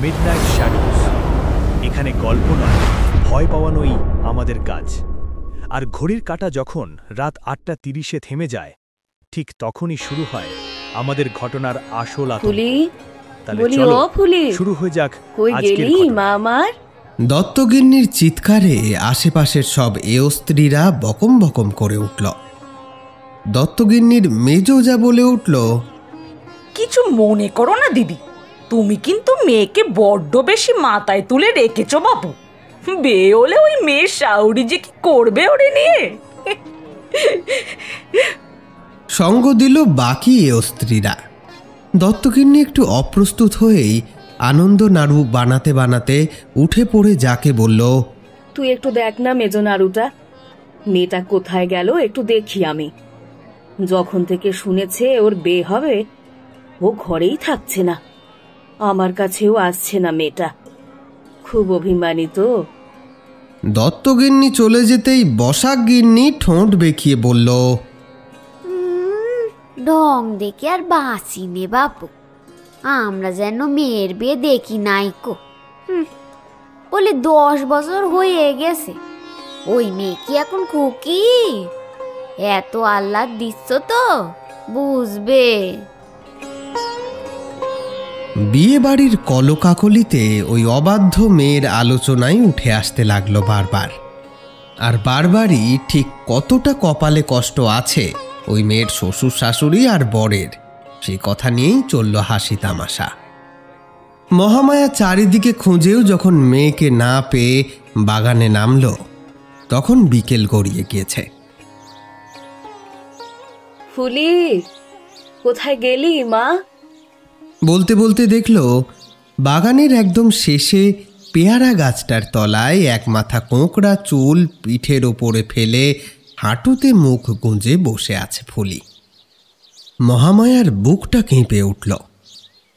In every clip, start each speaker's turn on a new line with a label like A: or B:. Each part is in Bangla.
A: Midnight shadows. এখানে গল্প নয়, ভয় পাওয়ানোই আমাদের কাজ। আর ঘড়ির কাঁটা যখন রাত ৮:৩০-এ থেমে যায়, ঠিক তখনই শুরু হয় আমাদের ঘটনার আসল আতঙ্ক। তাহলে চলো শুরু হয়ে যাক আজকের ঘটনা।
B: দত্তগিন্নির চিৎকারে আশেপাশের সব এও স্ত্রীরা বকম বকম করে উঠল। দত্তগিন্নির মেজো যা বলে উঠল,
C: কিছু মনে করো না দিদি, তুমি কিন্তু মেয়েকে বড্ড বেশি মাথায় তুলে রেখেছ বাবু। বিয়ে হলে ওই মেয়ের শাউরি যে কি করবে ওরে নিয়ে।
B: সঙ্গ দিল বাকি এও স্ত্রীরা। দত্তগিন্নি একটু অপ্রস্তুত হয়েই আনন্দ নাড়ু বানাতে বানাতে উঠে পড়ে যাকে বলল,
D: তুই একটু দেখ না মেজো নাড়ুটা, মেয়েটা কোথায় গেল একটু দেখি আমি। যখন থেকে শুনেছে ওর বিয়ে হবে, ও ঘরেই থাকছে না, আমার কাছেও আসছে না মেয়েটা। খুব অভিমানী তো।
B: দত্তগিন্নি চলে যেতেই বসাক গিন্নি ঠোঁট বেঁকিয়ে বলল,
E: ঢং দেখে আর বাঁচি নে বাপু, আমরা যেন মেয়ের বিয়ে দেখি নাই কো। বলে 10 বছর হয়ে গেছে, ওই মেয়ে কি এখন খুকি? এত আল্লাহ দিচ্ছ তো বুঝবে।
B: বিয়ে বাড়ির কলকাকলিতে ওই অবাধ্য মেয়ের আলোচনায় উঠে আসতে লাগলো বারবার। আর বারবারই ঠিক কতটা কপালে কষ্ট আছে ওই মেয়ের শ্বশুর শাশুড়ি আর বরের, সেই কথা নিয়েই চলল হাসি তামাশা। মহামায়া চারিদিকে খুঁজেও যখন মেয়েকে না পেয়ে বাগানে নামল, তখন বিকেল গড়িয়ে গিয়েছে।
D: ফুলি, কোথায় গেলি মা?
B: বলতে বলতে দেখল বাগানের একদম শেষে পেয়ারা গাছটার তলায় এক মাথা কোঁকড়া চুল পিঠের ওপরে ফেলে হাঁটুতে মুখ গুঁজে বসে আছে ফুলি। মহামায়ার বুকটা কেঁপে উঠল।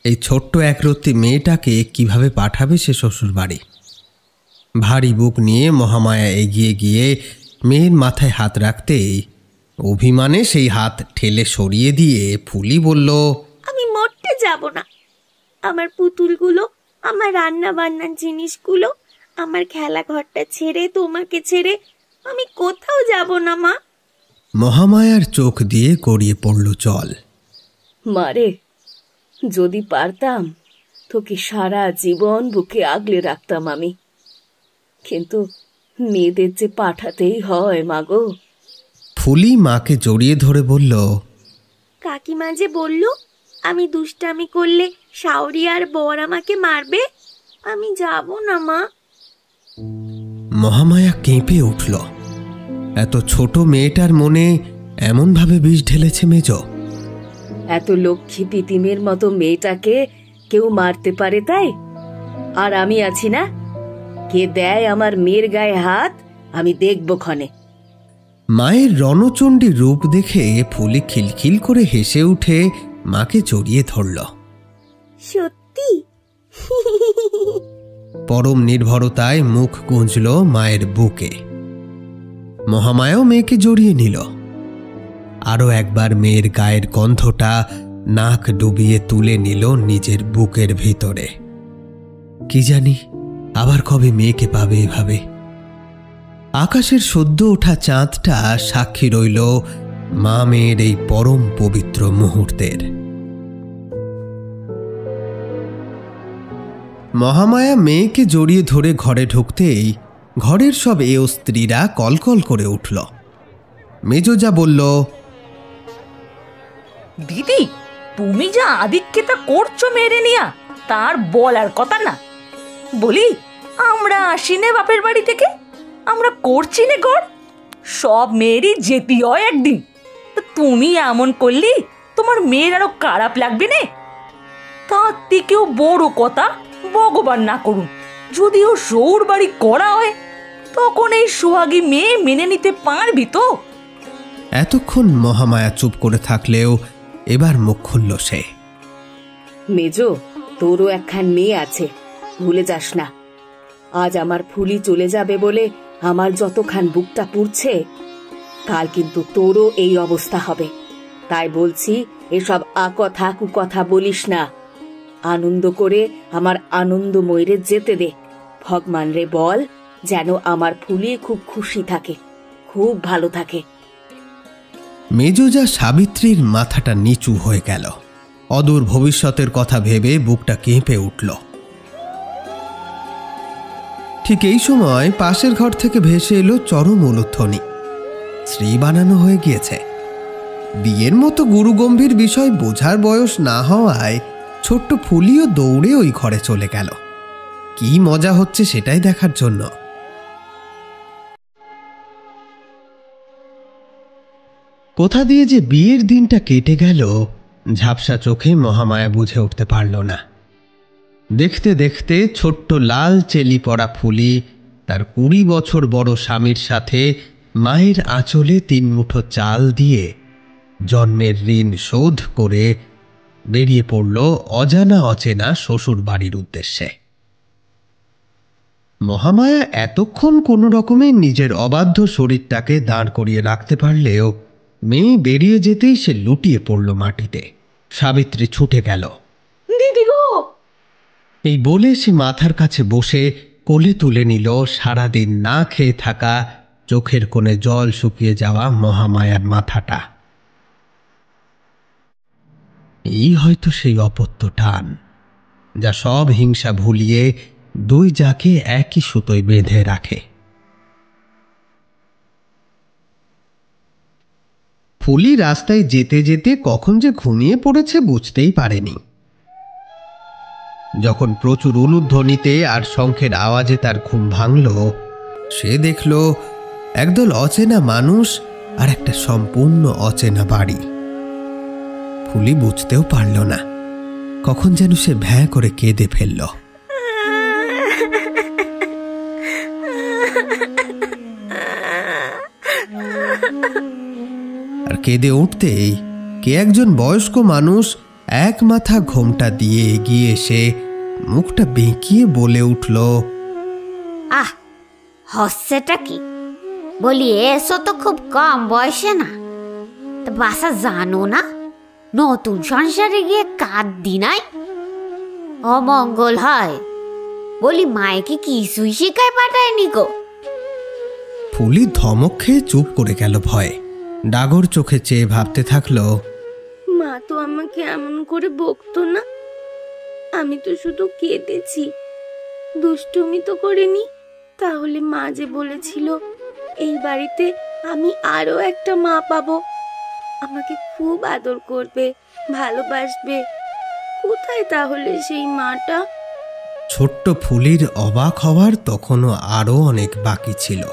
B: এই ছোট্ট একরত্তি মেয়েটাকে কিভাবে পাঠাবে সে শ্বশুর বাড়ি? ভারী বুক নিয়ে মহামায়া এগিয়ে গিয়ে মেয়ের মাথায় হাত রাখতেই অভিমানে সেই হাত ঠেলে সরিয়ে দিয়ে ফুলি বলল,
F: আমি মরতে যাব না। আমার পুতুলগুলো, আমার রান্না বান্নার জিনিসগুলো, আমার খেলা ঘরটা ছেড়ে, তোমাকে ছেড়ে আমি কোথাও যাব না মা।
B: মহামায়ার চোখ দিয়ে গড়িয়ে পড়ল জল।
D: মারে, যদি পারতাম তোকে সারা জীবন বুকে আগলে রাখতাম আমি, কিন্তু মেয়েদের যে পাঠাতেই হয় মাগো।
B: ফুলি মাকে জড়িয়ে ধরে বলল,
F: কাকিমা যে বলল আমি দুষ্টামি করলে শাওরি আর বর আমাকে মারবে, আমি যাব না মা।
B: মহামায়া কেঁপে উঠল। এত ছোট মেয়েটার মনে এমন ভাবে বিষ ঢেলেছে মেজ।
D: এত লক্ষ্মী পিতিমের মতো মেয়েটাকে কেউ মারতে পারে তাই? আর আমি আছি না, কে দেয় আমার মেয়ের গায়ে হাত আমি দেখব ক্ষণে।
B: মায়ের রণচণ্ডী রূপ দেখে ফুলি খিলখিল করে হেসে উঠে মাকে জড়িয়ে ধরল।
F: সত্যি?
B: পরম নির্ভরতায় মুখ গুঁজল মায়ের বুকে। মহামায়াও মেয়েকে জড়িয়ে নিল। আরো একবার মেয়ের গায়ের গন্ধটা নাক ডুবিয়ে তুলে নিল নিজের বুকের ভিতরে। কি জানি আবার কবে মেয়েকে পাবে এভাবে। আকাশের সদ্য ওঠা চাঁদটা সাক্ষী রইল মা মেয়ের এই পরম পবিত্র মুহূর্তের। মহামায়া মেয়েকে জড়িয়ে ধরে ঘরে ঢুকতেই ঘরের সব এও স্ত্রীরা কলকল করে উঠল। মেজোজা বলল,
C: দিদি, তুমি যা আদিক্ষেতা করছো মেরে নিয়া, তার বলার কথা না। বলি, আমরা আসি নে বাপের বাড়ি থেকে, আমরা করছি নে ঘর, সব মেয়েরই যেতে হয় একদিন। তুমি এমন করলি তোমার মেয়ের আরো খারাপ লাগবে না? তার থেকেও বড় কথা, ভগবান না করুন, যদিও সৌর বাড়ি করা হয়, তখন এই সোহাগী মেয়ে মেনে নিতে পারবি তো?
B: এতক্ষণ মহামায়া চুপ করে থাকলেও এবার মুখ খুলল সে।
D: মেজো, তোরও একখান মেয়ে আছে, ভুলে যাস না। আজ আমার ফুলি চলে যাবে বলে আমার যতখান বুকটা পুড়ছে, কাল কিন্তু তোরও এই অবস্থা হবে। তাই বলছি, এসব আকথা কুকথা বলিস না। আনন্দ করে আমার আনন্দময়ীরে যেতে দে। ভগবান রে বল যেন আমার ফুলি খুব খুশি থাকে, খুব ভালো থাকে।
B: মেজোজা সাবিত্রীর মাথাটা নিচু হয়ে গেল। অদূর ভবিষ্যতের কথা ভেবে বুকটা কেঁপে উঠল। ঠিক এই সময় পাশের ঘর থেকে ভেসে এলো চরম উলুধ্বনি। শ্রী বানানো হয়ে গিয়েছে। বিয়ের মতো গুরুগম্ভীর বিষয় বোঝার বয়স না হওয়ায় ছোট্ট ফুলিও দৌড়ে ওই ঘরে চলে গেল, কি মজা হচ্ছে সেটাই দেখার জন্য। কোথা দিয়ে যে বিয়ের দিনটা কেটে গেল ঝাপসা চোখে মহামায়া বুঝে উঠতে পারল না। দেখতে দেখতে ছোট্ট লাল চেলি পড়া ফুলি তার 20 বছর বড় স্বামীর সাথে মায়ের আঁচলে 3 মুঠো চাল দিয়ে জন্মের ঋণ শোধ করে বেরিয়ে পড়ল অজানা অচেনা শ্বশুর বাড়ির উদ্দেশ্যে। মহামায়া এতক্ষণ কোনো রকমে নিজের অবাধ্য শরীরটাকে দাঁড় করিয়ে রাখতে পারলেও মেয়ে বেরিয়ে যেতেই সে লুটিয়ে পড়ল মাটিতে। সাবিত্রী ছুটে গেল।
C: দিদি গো!
B: এই বলে সে মাথার কাছে বসে কোলে তুলে নিল সারাদিন না খেয়ে থাকা, চোখের কোণে জল শুকিয়ে যাওয়া মহামায়ার মাথাটা। এই হয়তো সেই অপত্য টান যা সব হিংসা ভুলিয়ে দুই যাকে একই সুতোয় বেঁধে রাখে। ফুলি রাস্তায় যেতে যেতে কখন যে ঘুমিয়ে পড়েছে বুঝতেই পারেনি। যখন প্রচুর উলুধ্বনিতে আর শঙ্খের আওয়াজে তার ঘুম ভাঙল, সে দেখল একদল অচেনা মানুষ আর একটা সম্পূর্ণ অচেনা বাড়ি। ফুলি বুঝতেও পারল না, কখন যেন সে ভ্যাঁ করে কেঁদে ফেলল। আর কেঁদে উঠতেই কে একজন বয়স্ক মানুষ এক মাথা ঘোমটা দিয়ে এগিয়ে এসে মুখটা বেঁকিয়ে বলে উঠল,
E: আহ, হচ্ছেটা কি? বলি এসো তো খুব কম বয়সে না? তা বাসা জানো না নতুন সংসারে গিয়ে কাঁদদি নাই? অমঙ্গল হয়। বলি মায়েকে কিছুই শিখায় পাঠায়নি গো?
B: ফুলি ধমক খেয়ে চুপ করে গেল ভয়ে। ডাগর চোখে চেয়ে ভাবতে থাকলো,
F: মা তো আমাকে এমন করে বকতো না। আমি তো শুধু কেঁদেছি, দুষ্টুমি তো করিনি। তাহলে মা যে বলেছিল এই বাড়িতে আমি আরো একটা মা পাবো, আমাকে খুব আদর করবে, ভালোবাসবে, কোথায় তাহলে সেই মাটা?
B: ছোট্ট ফুলির অবাক হওয়ার তখনও আরো অনেক বাকি ছিল।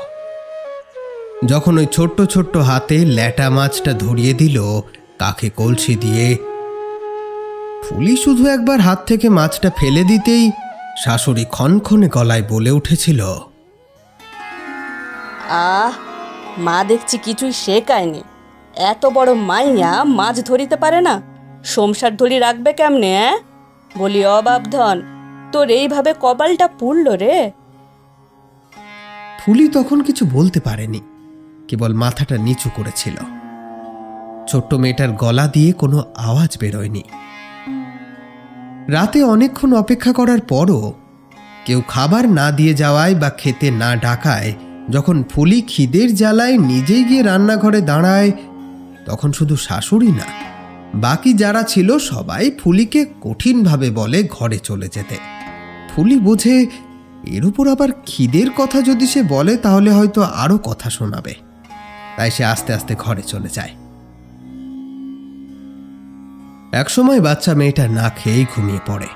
B: যখন ওই ছোট্ট ছোট্ট হাতে ল্যাটা মাছটা ধরিয়ে দিল কাকে কলসি দিয়ে, ফুলি শুধু একবার হাত থেকে মাছটা ফেলে দিতেই শাশুড়ি ক্ষণক্ষণে গলায় বলে উঠেছিল,
G: আহ, মা দেখছি কিছুই শেখায়নি। এত বড় মাইয়া মাছ ধরিতে পারে না, সংসার ধরি রাখবে কেমনে? বলি অবাবধন, তোর এইভাবে কপালটা পুড়ল রে।
B: ফুলি তখন কিছু বলতে পারেনি, কেবল মাথাটা নিচু করেছিল। ছোট্ট মেয়েটার গলা দিয়ে কোনো আওয়াজ বেরোয়নি। রাতে অনেকক্ষণ অপেক্ষা করার পরও কেউ খাবার না দিয়ে যাওয়ায় বা খেতে না ডাকায় যখন ফুলি খিদের জ্বালায় নিজেই গিয়ে রান্নাঘরে দাঁড়ায়, তখন শুধু শাশুড়ি না, বাকি যারা ছিল সবাই ফুলিকে কঠিনভাবে বলে ঘরে চলে যেতে। ফুলি বোঝে এর উপর আবার খিদের কথা যদি সে বলে তাহলে হয়তো আরো কথা শোনাবে, তাই সে আস্তে আস্তে ঘরে চলে যায়। একসময় বাচ্চা মেয়েটা না খেয়েই ঘুমিয়ে পড়ে।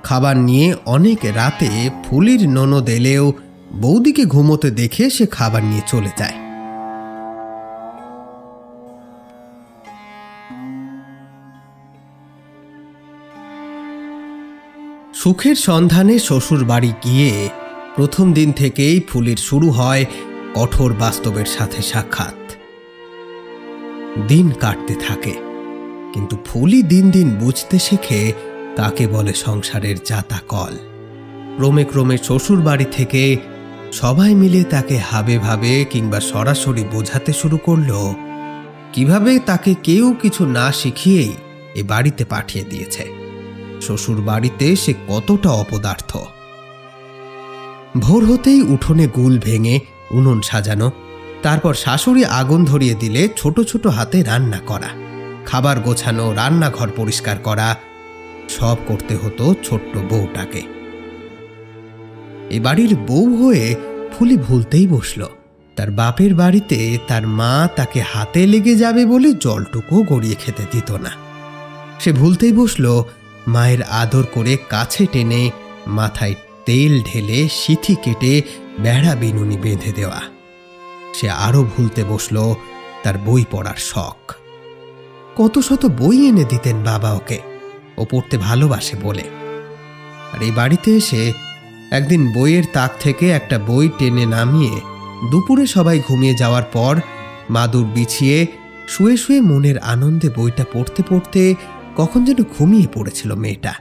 B: খাবার নিয়ে অনেক রাতে ফুলির ননদ এলেও বৌদিকে ঘুমোতে দেখে সে খাবার নিয়ে চলে যায়। সুখের সন্ধানে শ্বশুর বাড়ি গিয়ে প্রথম দিন থেকেই ফুলির শুরু হয় কঠোর বাস্তবের সাথে সাক্ষাৎ। দিন কাটতে থাকে, কিন্তু ফুলি দিন দিন বুঝতে শেখে কাকে বলে সংসারের জাতাকল। ক্রমে ক্রমে শ্বশুর বাড়ি থেকে সবাই মিলে তাকে হাবে ভাবে কিংবা সরাসরি বোঝাতে শুরু করলো কিভাবে তাকে কেউ কিছু না শিখিয়েই এ বাড়িতে পাঠিয়ে দিয়েছে। শ্বশুর বাড়িতে সে কতটা অপদার্থ। ভোর হতেই উঠোনে গুল ভেঙে উনুন সাজানো, তারপর শাশুড়ি আগুন ধরিয়ে দিলে ছোট ছোট হাতে রান্না করা, খাবার গোছানো, রান্নাঘর পরিষ্কার করা, সব করতে হতো ছোট্ট বউটাকে। এ বাড়ির বউ হয়ে ফুলি ভুলতেই বসল তার বাপের বাড়িতে তার মা তাকে হাতে লেগে যাবে বলে জলটুকু গড়িয়ে খেতে দিত না। সে ভুলতেই বসল মায়ের আদর করে কাছে টেনে মাথায় তেল ঢেলে সিথি কেটে বেড়া বিনুনি বেঁধে দেওয়া। সে আরো ভুলতে বসল তার বই পড়ার শখ। কত শত বই এনে দিতেন বাবা ওকে, ও পড়তে ভালোবাসে বলে। আর এই বাড়িতে এসে একদিন বইয়ের তাক থেকে একটা বই টেনে নামিয়ে দুপুরে সবাই ঘুমিয়ে যাওয়ার পর মাদুর বিছিয়ে শুয়ে শুয়ে মনের আনন্দে বইটা পড়তে পড়তে কখন যেন ঘুমিয়ে পড়েছিল মেয়েটা।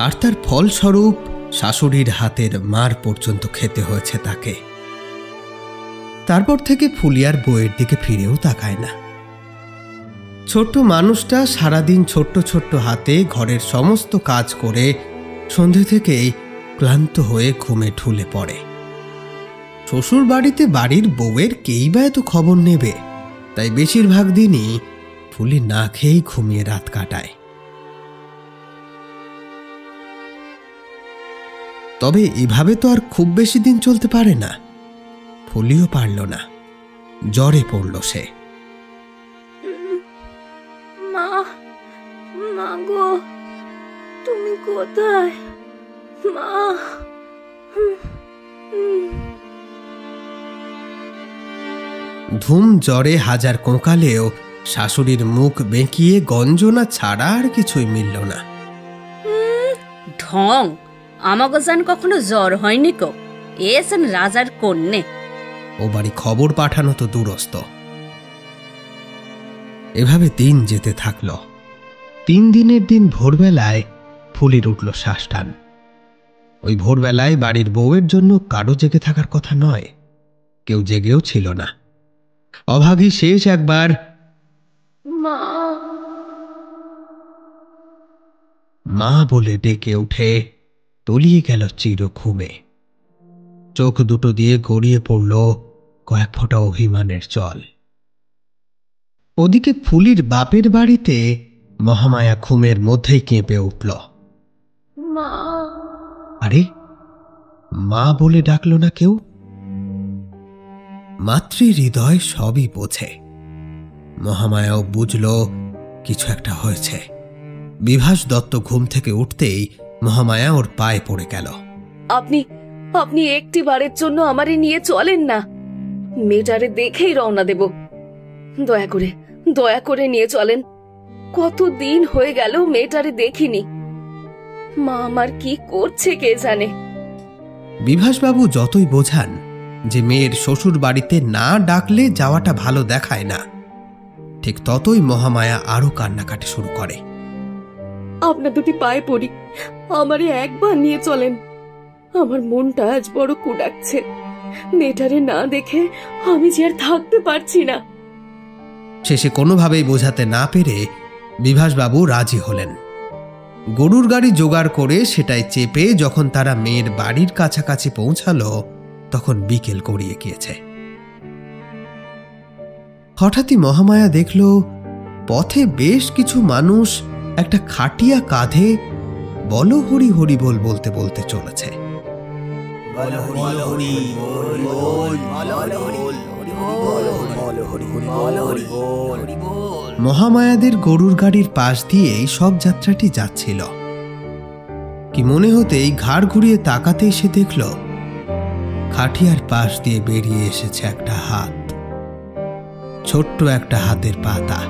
B: আর তার ফলস্বরূপ শাশুড়ির হাতের মার পর্যন্ত খেতে হয়েছে তাকে। তারপর থেকে ফুলি আর বইয়ের দিকে ফিরেও তাকায় না। ছোট্ট মানুষটা সারাদিন ছোট্ট ছোট্ট হাতে ঘরের সমস্ত কাজ করে সন্ধে থেকেই ক্লান্ত হয়ে ঘুমে ঢুলে পড়ে। শ্বশুর বাড়িতে বাড়ির বউয়ের কেই বা এত খবর নেবে, তাই বেশিরভাগ দিনই ফুলি না খেয়েই ঘুমিয়ে রাত কাটায়। তবে এভাবে তো আর খুব বেশি দিন চলতে পারে না। ফুলিও পারল না, জ্বরে পড়ল সে।
F: মা, মা গো, তুমি কোথায় মা?
B: ধুম জ্বরে হাজার কোঁকালেও শাশুড়ির মুখ বেঁকিয়ে গঞ্জনা ছাড়া আর কিছুই মিলল না।
G: ঢং, আমাকে যেন কখনো জ্বর হয়নি কো, এসেন রাজার কন্যে।
B: ও বাড়ি খবর পাঠানো তো দূরস্থ। এভাবে দিন যেতে থাকল। 3 দিনের দিন ভোরবেলায় ফুলির উঠল শ্বাসটান। ওই ভোরবেলায় বাড়ির বউয়ের জন্য কারো জেগে থাকার কথা নয়, কেউ জেগেও ছিল না। অভাগী শেষ একবার
F: মা
B: মা বলে ডেকে উঠে তলিয়ে গেল চির ঘুমে। চোখ দুটো দিয়ে গড়িয়ে পড়ল কয়েক ফোঁটা অভিমানের জল। ওদিকে ফুলির বাপের বাড়িতে মহামায়া ঘুমের মধ্যেই কেঁপে উঠল।
F: মা,
B: আরে, মা বলে ডাকল না কেউ। মাতৃ হৃদয় সবই বোঝে। মহামায়াও বুঝল কিছু একটা হয়েছে। বিভাস দত্ত ঘুম থেকে উঠতেই মহামায়া ওর পায়ে পড়ে গেল।
D: আপনি আপনি একটি বারের জন্য আমারে নিয়ে চলেন না, মেয়েটারে দেখেই রওনা দেব। দয়া করে নিয়ে চলেন। কতদিন হয়ে গেল মেয়েটারে দেখিনি। মা আমার কি করছে কে জানে।
B: বিভাসবাবু যতই বোঝান যে মেয়ের শ্বশুর বাড়িতে না ডাকলে যাওয়াটা ভালো দেখায় না, ঠিক ততই মহামায়া আরো কান্নাকাটি শুরু করে।
D: আপনার দুটি পায়ে পড়ি, আমারে একবার নিয়ে চলেন। আমার মনটা আজ বড় কুড়াচ্ছে। মেয়েটারে না দেখে আমি যে আর থাকতে পারছি না।
B: শেষে কোনোভাবেই বোঝাতে না পেরে বিভাসবাবু রাজি হলেন। গরুর গাড়ি জোগাড় করে সেটাই চেপে যখন তারা মেয়ের বাড়ির কাছাকাছি পৌঁছালো, তখন বিকেল গড়িয়ে গিয়েছে। হঠাৎই মহামায়া দেখল পথে বেশ কিছু মানুষ একটা খাটিয়া কাঁধে বল হরি হরি বল বলতে বলতে চলেছে। মহামায়াদের গরুর গাড়ির পাশ দিয়েই সব যাত্রাটি যাচ্ছিল। কি মনে হতেই ঘাড় ঘুরিয়ে তাকাতেই সে দেখল খাটিয়ার পাশ দিয়ে বেরিয়ে এসেছে একটা হাত, ছোট্ট একটা হাতের পাতা,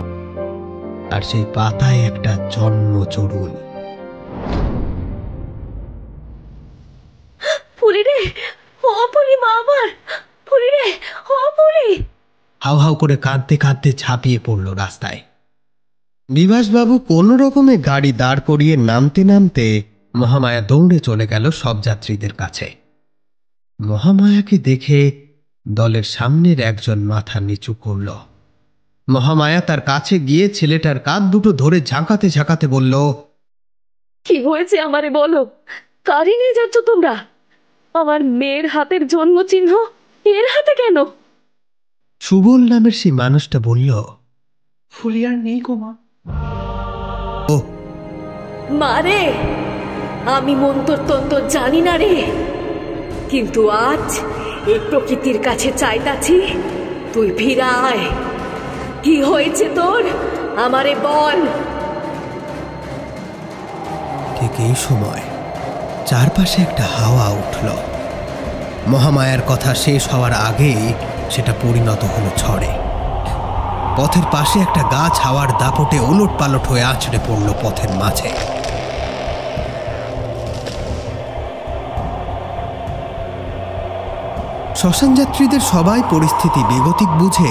B: আর সেই পাতায় একটা জন্ম চড়ুল।
D: ফুলি রে, ও ফুলি, মা আমার ফুলি রে, ও ফুলি।
B: হাউ হাউ করে কাঁদতে কাঁদতে ঝাঁপিয়ে পড়ল রাস্তায়। বিভাসবাবু কোন রকমে গাড়ি দাঁড় করিয়ে নামতে নামতে মহামায়া দৌড়ে চলে গেল সব যাত্রীদের কাছে। মহামায়াকে দেখে দলের সামনের একজন মাথা নিচু করল। মহামায়া তার কাছে গিয়ে ছেলেটার কাঁধ দুটো ধরে ঝাঁকাতে ঝাঁকাতে বলল,
D: কি হয়েছে আমারে বলো, কারি নিয়ে যাচ্ছ তোমরা? আমার মেয়ের হাতের জন্ম চিহ্ন এর হাতে কেন?
B: সুবল নামের সেই মানুষটা বলল,
H: ফুলি আর নেই গো মা।
B: ও
D: মারে, আমি মন্তর তন্তর জানি না রে, কিন্তু আজ এই প্রকৃতির কাছে চাইতাছি, তুই ফিরে আয়। কি হয়েছে তোর, আমারে বল।
B: ঠিক এই সময় চারপাশে একটা হাওয়া উঠল। মহামায়ার কথা শেষ হওয়ার আগেই সেটা পরিণত হলো ঝড়ে। পথের পাশে একটা গাছ হাওয়ার দাপটে ওলট পালট হয়ে আছড়ে পড়ল পথের মাঝে। শ্মশান যাত্রীদের সবাই পরিস্থিতি বেগতিক বুঝে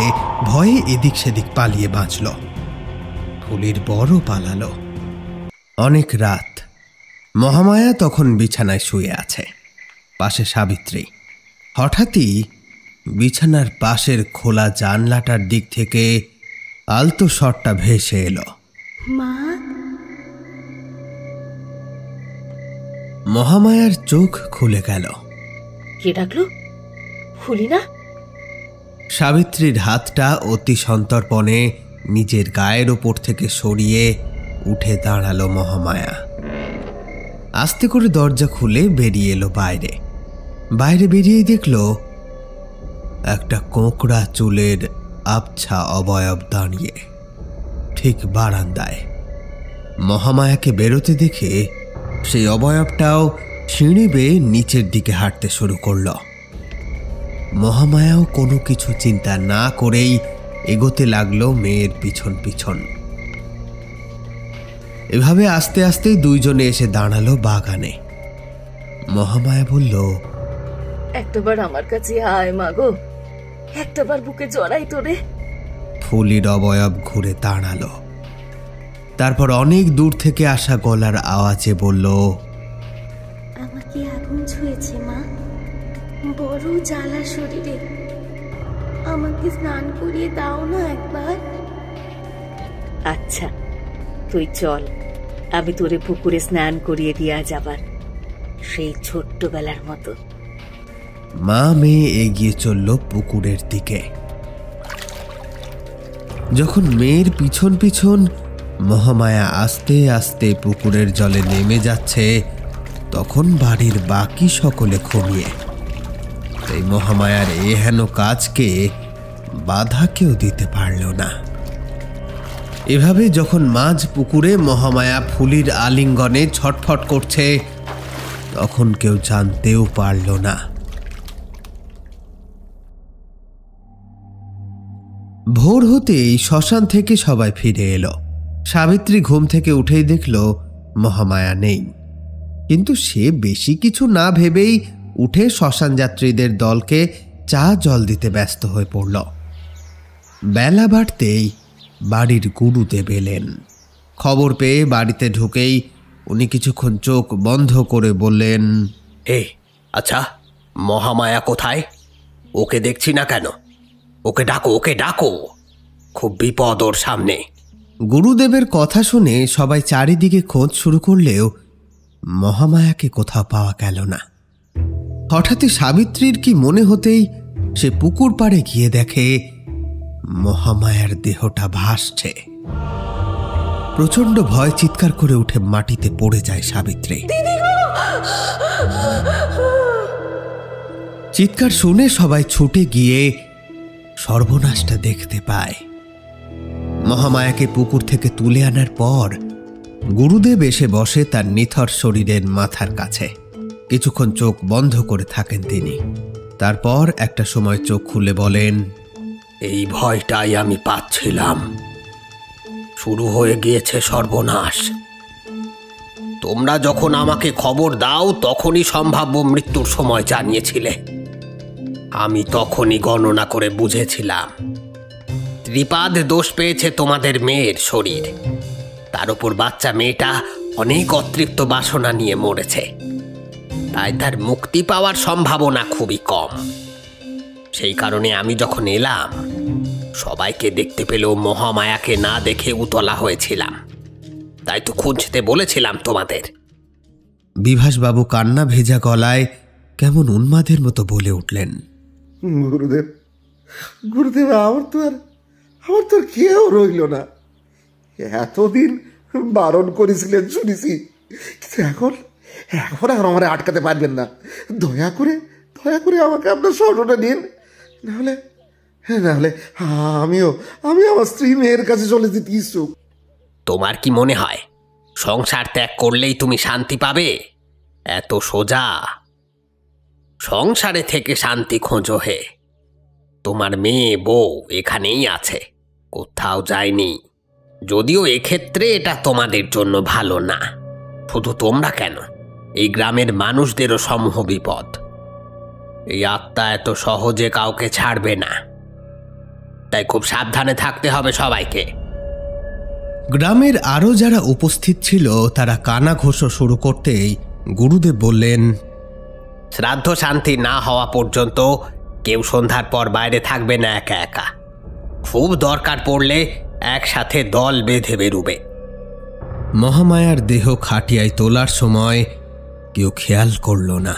B: ভয়ে এদিক সেদিক পালিয়ে বাঁচল। ফুলির বড় পালালো। অনেক রাত। মহামায়া তখন বিছানায় শুয়ে আছে, পাশে সাবিত্রী। হঠাৎই বিছানার পাশের খোলা জানলাটার দিক থেকে আলতো শটটা ভেসে এলো।
F: মা,
B: মহামায়ার চোখ খুলে গেল।
D: কে ডাকলো? খুলি না।
B: সাবিত্রীর হাতটা অতি সন্তর্পণে নিজের গায়ের ওপর থেকে সরিয়ে উঠে দাঁড়ালো মহামায়া। আস্তে করে দরজা খুলে বেরিয়ে এলো বাইরে। বাইরে বেরিয়েই দেখল একটা কোঁকড়া চুলের আবছা অবয়ব দাঁড়িয়ে ঠিক বারান্দায়। মহামায়াকে বেরোতে দেখে সেই অবয়বটাও সিঁড়ি বেয়ে নিচের দিকে হাঁটতে শুরু করল। মহামায়াও কোনো কিছু চিন্তা না করেই এগোতে লাগলো মেয়ের পিছন পিছন। এভাবে আস্তে আস্তেই দুইজনে এসে দাঁড়ালো বাগানে। মহামায়া বলল,
D: একটাবার আমার কাছে আয় মাগো, একটাবার বুকে জড়াই তোরে।
B: ফুলির অবয়ব ঘুরে দাঁড়ালো। তারপর অনেক দূর থেকে আসা গলার আওয়াজে বলল,
F: আমাকে আগুন ছুঁয়েছে মা, বড় জ্বালা শরীরে, আমাকে স্নান করিয়ে দাও না একবার।
D: আচ্ছা তুই চল, আমি তোরে পুকুরে স্নান করিয়ে দিয়া যাবার, সেই ছোট্টবেলার মতো।
B: মা মেয়ে এগিয়ে চলল পুকুরের দিকে। যখন মেয়ের পিছন পিছন মহামায়া আস্তে আস্তে পুকুরের জলে নেমে যাচ্ছে, তখন বাড়ির বাকি সকলে ঘুমিয়ে। এই মহামায়ার এহেন কাজকে বাধা কেউ দিতে পারল না। এভাবে যখন মাঝ পুকুরে মহামায়া ফুলির আলিঙ্গনে ছটফট করছে, তখন কেউ জানতেও পারল না। ভোর হতেই শ্মশান থেকে সবাই ফিরে এলো। সাবিত্রী ঘুম থেকে উঠেই দেখল মহামায়া নেই, কিন্তু সে বেশি কিছু না ভেবেই উঠে শ্মশান যাত্রীদের দলকে চা জল দিতে ব্যস্ত হয়ে পড়ল। বেলা বাড়তেই বাড়ির গুরুদেব এলেন। খবর পেয়ে বাড়িতে ঢুকেই উনি কিছুক্ষণ চোখ বন্ধ করে বললেন,
I: আচ্ছা মহামায়া কোথায়? ওকে দেখছি না কেন? ওকে ডাকো, ওকে ডাকো, খুব বিপদ ওর সামনে।
B: গুরুদেবের কথা শুনে সবাই চারিদিকে খোঁজ শুরু করলেও মহামায়াকে কোথাও পাওয়া গেল না। হঠাৎই সাবিত্রীর কি মনে হতেই সে পুকুর পাড়ে গিয়ে দেখে মহামায়ার দেহটা ভাসছে। প্রচন্ড ভয় চিৎকার করে উঠে মাটিতে পড়ে যায় সাবিত্রী। চিৎকার শুনে সবাই ছুটে গিয়ে সর্বনাশটা দেখতে পায়। মহামায়াকে পুকুর থেকে তুলে আনার পর গুরুদেব এসে বসে তার নিথর শরীরের মাথার কাছে। কিছুক্ষণ চোখ বন্ধ করে থাকেন তিনি। তারপর একটা সময় চোখ খুলে বলেন,
I: এই ভয়টাই আমি পাচ্ছিলাম। শুরু হয়ে গিয়েছে সর্বনাশ। তোমরা যখন আমাকে খবর দাও তখনই সম্ভাব্য মৃত্যুর সময় জানিয়েছিলে। আমি তখনই গণনা করে বুঝেছিলাম ত্রিপাদ দোষ পেয়েছে তোমাদের মেয়ের শরীর। তার উপর বাচ্চা মেয়েটা অনেক অতৃপ্ত বাসনা নিয়ে মরেছে, তাই তার মুক্তি পাওয়ার সম্ভাবনা খুবই কম। সেই কারণে আমি যখন এলাম সবাইকে দেখতে পেলেও মহামায়াকে না দেখে উতলা হয়েছিলাম। তাই তো খুঁজতে বলেছিলাম তোমাদের।
B: বিভাসবাবু কান্না ভেজা গলায় কেমন উন্মাদের মতো বলে উঠলেন,
J: গুরুদেব, গুরুদেব, আমার তো আর কেউ রইল না। এতদিন বারণ করেছিলেন শুনেছি, কিন্তু এখন আর আমার আটকাতে পারবেন না। দয়া করে আমাকে আপনার স্বর্ণটা নিন, নাহলে আমি আমার স্ত্রী মেয়ের কাছে চলে যেতে ইচ্ছুক।
I: তোমার কি মনে হয় সংসার ত্যাগ করলেই তুমি শান্তি পাবে? এত সোজা? সংসারে থেকে শান্তি খোঁজো হে। তোমার মেয়ে বউ এখানেই আছে, কোথাও যায়নি। যদিও এক্ষেত্রে এটা তোমাদের জন্য ভালো না। শুধু তোমরা কেন, এই গ্রামের মানুষদেরও সমূহ বিপদ। এই আত্মা এত সহজে কাউকে ছাড়বে না, তাই খুব সাবধানে থাকতে হবে সবাইকে।
B: গ্রামের আরও যারা উপস্থিত ছিল তারা কানাঘোষা শুরু করতেই গুরুদেব বললেন,
I: শ্রাদ্ধ শান্তি না হওয়া পর্যন্ত কেউ সন্ধ্যার পর বাইরে থাকবে না একা একা। খুব দরকার পড়লে একসাথে দল বেঁধে বেরুবে।
B: মহামায়ার দেহ খাটিয়ায় তোলার সময় কেউ খেয়াল করল না,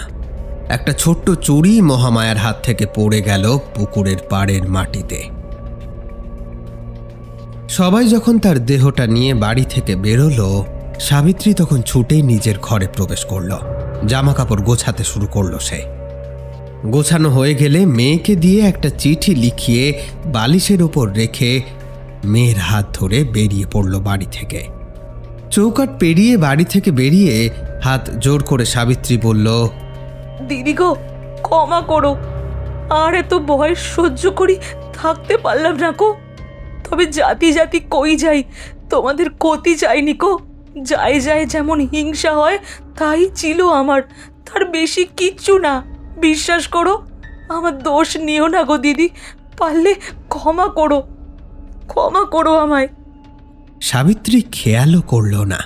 B: একটা ছোট্ট চুড়ি মহামায়ার হাত থেকে পড়ে গেল পুকুরের পাড়ের মাটিতে। সবাই যখন তার দেহটা নিয়ে বাড়ি থেকে বেরোলো, সাবিত্রী তখন ছুটেই নিজের ঘরে প্রবেশ করল। জামা কাপড় গোছাতে শুরু করলো সে। গোছানো হয়ে গেলে মেয়েকে দিয়ে একটা চিঠি লিখিয়ে বালিশের ওপর রেখে মেয়ের হাত ধরে বেরিয়ে পড়ল বাড়ি থেকে। চৌকাঠ পেরিয়ে বাড়ি থেকে বেরিয়ে হাত জোর করে সাবিত্রী বলল,
C: দিদি গো, ক্ষমা করো, আর এত ভয় সহ্য করি থাকতে পারলাম না গো। তবে জাতি জাতি কই যাই, তোমাদের ক্ষতি চাইনি গো। যায় যেমন হিংসা হয় তাই ছিল আমার, তার বেশি কিচ্ছু না। বিশ্বাস করো, আমার দোষ নিও না গো দিদি, পারলে ক্ষমা করো আমায়।
B: সাবিত্রী খেয়ালও করল না,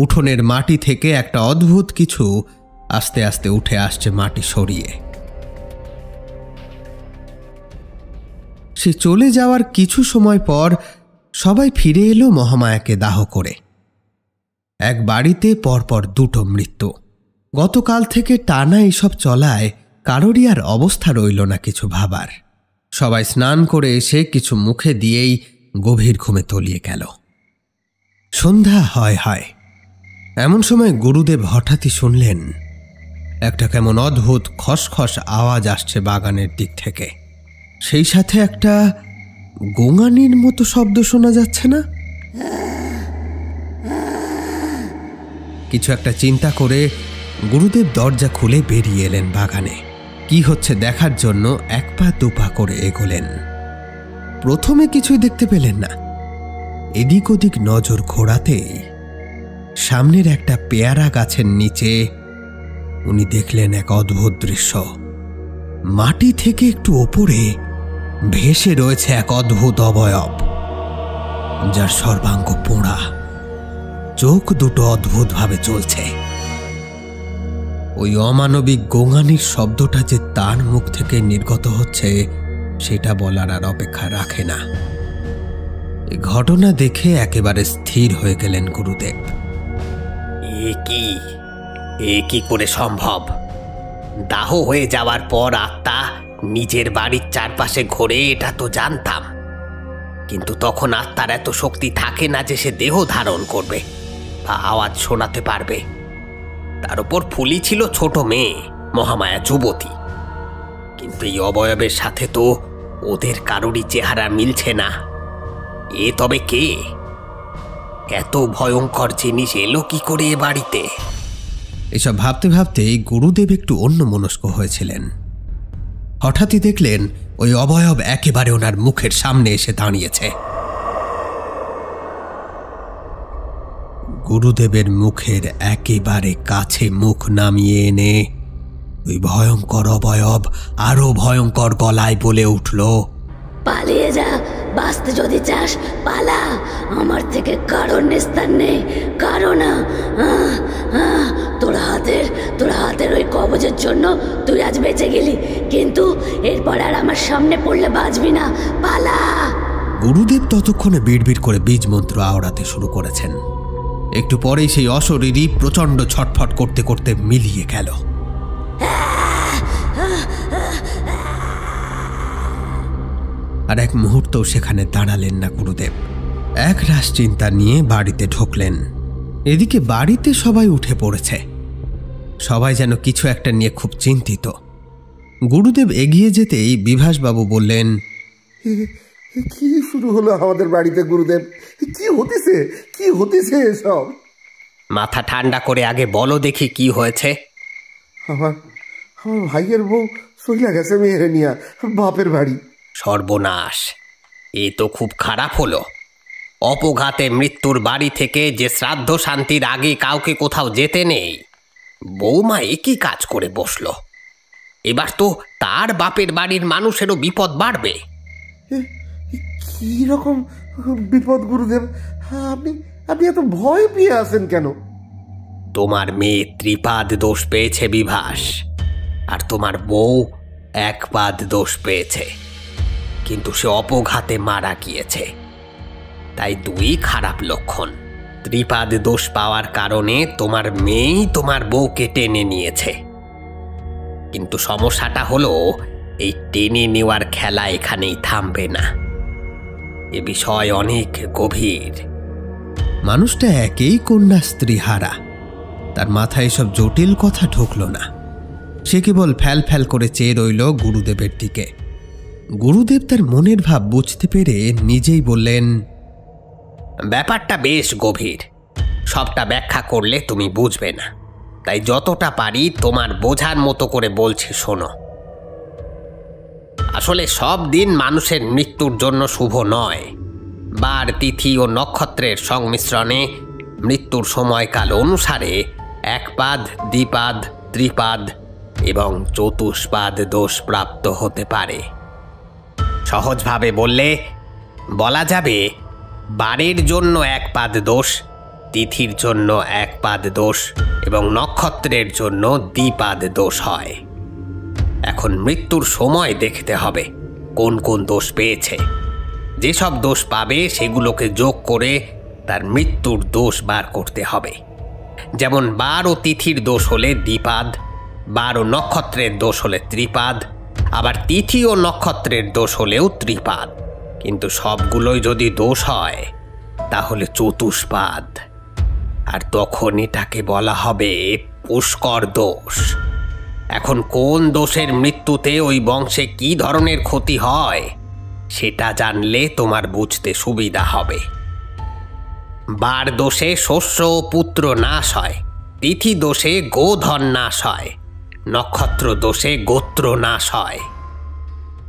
B: উঠোনের মাটি থেকে একটা অদ্ভুত কিছু আস্তে আস্তে উঠে আসছে মাটি সরিয়ে। সে চলে যাওয়ার কিছু সময় পর সবাই ফিরে এলো মহামায়াকে দাহ করে। এক বাড়িতে পরপর দুটো মৃত্যু। গতকাল থেকে টানা এসব চলায় কারোরই আর অবস্থা রইল না কিছু ভাবার। সবাই স্নান করে এসে কিছু মুখে দিয়েই গভীর ঘুমে তলিয়ে গেল। সন্ধ্যা হয় এমন সময় গুরুদেব হঠাৎই শুনলেন একটা কেমন অদ্ভুত খসখস আওয়াজ আসছে বাগানের দিক থেকে। সেই সাথে একটা গোঙানির মতো শব্দ শোনা যাচ্ছে না? কিছু একটা চিন্তা করে গুরুদেব দরজা খুলে বেরিয়ে এলেন বাগানে। কি হচ্ছে দেখার জন্য এক পা দুপা করে এগোলেন। প্রথমে কিছুই দেখতে পেলেন না। এদিক ওদিক নজর ঘোরাতেই সামনের একটা পেয়ারা গাছের নিচে উনি দেখলেন এক অদ্ভুত দৃশ্য। মাটি থেকে একটু ওপরে ভেসে রয়েছে এক অদ্ভুত অবয়ব, যার সর্বাঙ্গ পোড়া, চোখ দুটো অদ্ভুতভাবে চলছে। ওই অমানবিক গোঙানির শব্দটা যে তার মুখ থেকে নির্গত হচ্ছে সেটা বলার আর অপেক্ষা রাখে না। এই ঘটনা দেখে একেবারে স্থির হয়ে গেলেন গুরুদেব।
I: এ কি করে সম্ভব? দাহ হয়ে যাওয়ার পর আত্মা নিজের বাড়ির চারপাশে ঘোরে, এটা তো জানতাম, কিন্তু তখন আত্মার এত শক্তি থাকে না যে সে দেহ ধারণ করবে বা আওয়াজ শোনাতে পারবে। তার উপর ফুলি ছিল ছোট মেয়ে, মহামায়া যুবতী। কিন্তু এই অবয়বের সাথে তো ওদের কারোরই চেহারা মিলছে না। এ তবে কে? এত ভয়ঙ্কর জিনিস এলো কি করে এ বাড়িতে?
B: এসব ভাবতে ভাবতেই গুরুদেব একটু অন্যমনস্ক হয়েছিলেন। হঠাৎই দেখলেন ওই অবয়ব একেবারে ওনার মুখের সামনে এসে দাঁড়িয়েছে। গুরুদেবের মুখের একেবারে কাছে মুখ নামিয়ে এনে ওই ভয়ঙ্কর অবয়ব আরো ভয়ঙ্কর গলায় বলে উঠল,
K: পালিয়ে যা, বাঁচতে যদি চাস পালা, আমার থেকে কারোর নিস্তার নেই, কারো না। তোর হাতের ওই কবজের জন্য তুই আজ বেঁচে গেলি, কিন্তু এরপর আর আমার সামনে পড়লে বাঁচবি না, পালা।
B: গুরুদেব ততক্ষণে বিড়বিড় করে বীজ মন্ত্র আওড়াতে শুরু করেছেন। একটু পরেই সেই অশরীরী প্রচণ্ড ছটফট করতে করতে মিলিয়ে গেল। আর এক মুহূর্তও সেখানে দাঁড়ালেন না গুরুদেব। এক রাশ চিন্তা নিয়ে বাড়িতে ঢুকলেন। এদিকে বাড়িতে সবাই উঠে পড়েছে, সবাই যেন কিছু একটা নিয়ে খুব চিন্তিত। গুরুদেব এগিয়ে যেতেই বিভাসবাবু বললেন,
J: কি শুরু হলো আমাদের বাড়িতে গুরুদেব? কি হতেছে এসব?
I: মাথা ঠান্ডা করে আগে বলো দেখি কি হয়েছে।
J: আমার ভাইয়ের বউ সইলা গেছে মেয়েরে নিয়া বাপের বাড়ি।
I: সর্বনাশ, এ তো খুব খারাপ হলো। অপঘাতে মৃত্যুর বাড়ি থেকে যে শ্রাদ্ধ শান্তির আগে কাউকে কোথাও যেতে নেই, বৌমা একই কাজ করে বসলো। এবার তো তার বাপের বাড়ির মানুষেরও বিপদ বাড়বে।
J: কি রকম বিপদ গুরুদেব? আপনি এত ভয় পেয়ে আছেন কেন?
I: তোমার মেয়ে ত্রিপাদ দোষ পেয়েছে বিভাস, আর তোমার বউ একপাদ দোষ পেয়েছে, কিন্তু সে অপঘাতে মারা গিয়েছে। তাই দুই খারাপ লক্ষণ। ত্রিপাদ দোষ পাওয়ার কারণে তোমার মেয়েই তোমার বউকে টেনে নিয়েছে। কিন্তু সমস্যাটা হলো, এই টেনে নেওয়ার খেলা এখানেই থামবে না। এ বিষয় অনেক গভীর।
B: মানুষটা একেই কন্যা স্ত্রী হারা, তার মাথায় এসব জটিল কথা ঢুকল না। সে কেবল ফ্যাল ফ্যাল করে চেয়ে রইল গুরুদেবের দিকে। গুরুদেব তার মনের ভাব বুঝতে পেরে নিজেই বললেন,
I: ব্যাপারটা বেশ গভীর, সবটা ব্যাখ্যা করলে তুমি বুঝবে না, তাই যতটা পারি তোমার বোঝার মতো করে বলছি শোনো। আসলে সব দিন মানুষের মৃত্যুর জন্য শুভ নয়। বার, তিথি ও নক্ষত্রের সংমিশ্রণে মৃত্যুর সময়কাল অনুসারে একপাদ, দ্বিপাদ, ত্রিপাদ এবং চতুষ্পাদ দোষ প্রাপ্ত হতে পারে। সহজভাবে বললে বলা যাবে, বারের জন্য একপাদ দোষ, তিথির জন্য একপাদ দোষ এবং নক্ষত্রের জন্য দ্বিপাদ দোষ হয়। এখন মৃত্যুর সময় দেখতে হবে কোন কোন দোষ পেয়েছে। যেসব দোষ পাবে সেগুলোকে যোগ করে তার মৃত্যুর দোষ বার করতে হবে। যেমন বার ও তিথির দোষ হলে দ্বিপাদ, বার ও নক্ষত্রের দোষ হলে ত্রিপাদ, আবার তিথি ও নক্ষত্রের দোষ হলেও ত্রিপাদ। কিন্তু সবগুলোই যদি দোষ হয় তাহলে চতুষ্পাদ, আর তখন এটাকে বলা হবে পুষ্কর দোষ। এখন কোন দোষের মৃত্যুতে ওই বংশে কি ধরনের ক্ষতি হয় সেটা জানলে তোমার বুঝতে সুবিধা হবে। বার দোষে শস্য ও পুত্র নাশ হয়, তিথি দোষে গোধন নাশ হয়, নক্ষত্র দোষে গোত্র নাশ হয়।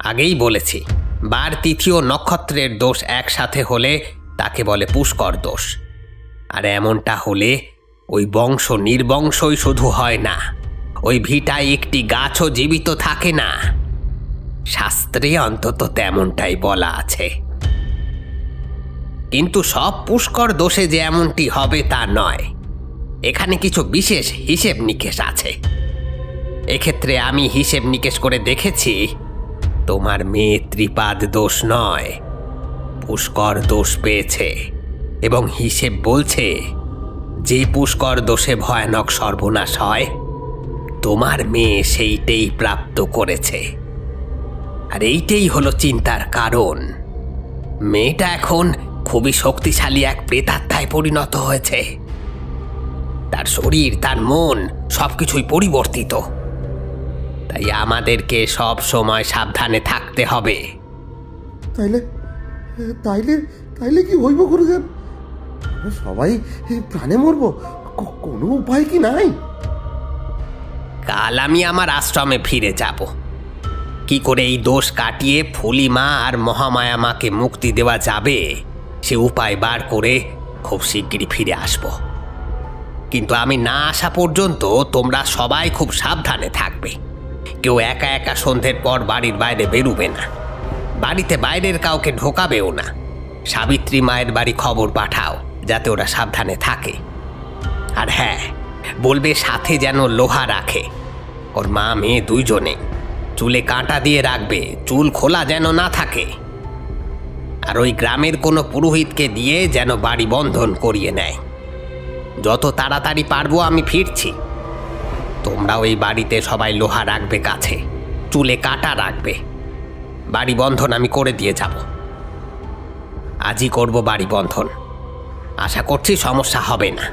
I: আগেই বলেছি, বার, তিথি ও নক্ষত্রের দোষ একসাথে হলে তাকে বলে পুষ্কর দোষ। আর এমনটা হলে ওই বংশ নির্বংশই শুধু হয় না, ওই ভিটায় একটি গাছও জীবিত থাকে না। শাস্ত্রে অন্তত তেমনটাই বলা আছে। কিন্তু সব পুষ্কর দোষে যে এমনটি হবে তা নয়। এখানে কিছু বিশেষ হিসেব নিকেশ আছে। এক্ষেত্রে আমি হিসেব নিকেশ করে দেখেছি, তোমার মেয়ে ত্রিপাদ দোষ নয়, পুষ্কর দোষ পেয়েছে। এবং হিসেব বলছে, যে পুষ্কর দোষে ভয়ানক সর্বনাশ হয় তোমার মেয়ে সেইটাই প্রাপ্ত করেছে। আর এইটাই হলো চিন্তার কারণ। মেয়েটা এখন খুবই শক্তিশালী এক প্রেতাত্মায় পরিণত হয়েছে। তার শরীর, তার মন সবকিছুই পরিবর্তিত। তাই আমাদেরকে সব সময় সাবধানে থাকতে হবে।
J: তাইলে তাইলে তাইলে কি হইব গুরুদেব? সবাই প্রাণে মরব, কোনো উপায় কি নাই?
I: কাল আমি আমার আশ্রমে ফিরে যাব। কি করে এই দোষ কাটিয়ে ফুলিমা আর মহামায়া মাকে মুক্তি দেওয়া যাবে সে উপায় বার করে খুব শিগগিরই ফিরে আসব। কিন্তু আমি না আসা পর্যন্ত তোমরা সবাই খুব সাবধানে থাকবে। কেউ একা একা সন্ধ্যের পর বাড়ির বাইরে বেরুবে না, বাড়িতে বাইরের কাউকে ঢোকাবেও না। সাবিত্রী মায়ের বাড়ি খবর পাঠাও যাতে ওরা সাবধানে থাকে। আর হ্যাঁ, বলবে সাথে যেন লোহা রাখে। ওর মা মেয়ে দুইজনে চুলে কাঁটা দিয়ে রাখবে, চুল খোলা যেন না থাকে। আর ওই গ্রামের কোনো পুরোহিতকে দিয়ে যেন বাড়ি বন্ধন করিয়ে নেয়। যত তাড়াতাড়ি পারবো আমি ফিরছি। তোমরা ওই বাড়িতে সবাই লোহা রাখবে, কাছে চুলে কাটা রাখবে। বাড়ি বন্ধন আমি করে দিয়ে যাব। আজই করব বাড়ি বন্ধন। আশা করছি সমস্যা হবে না।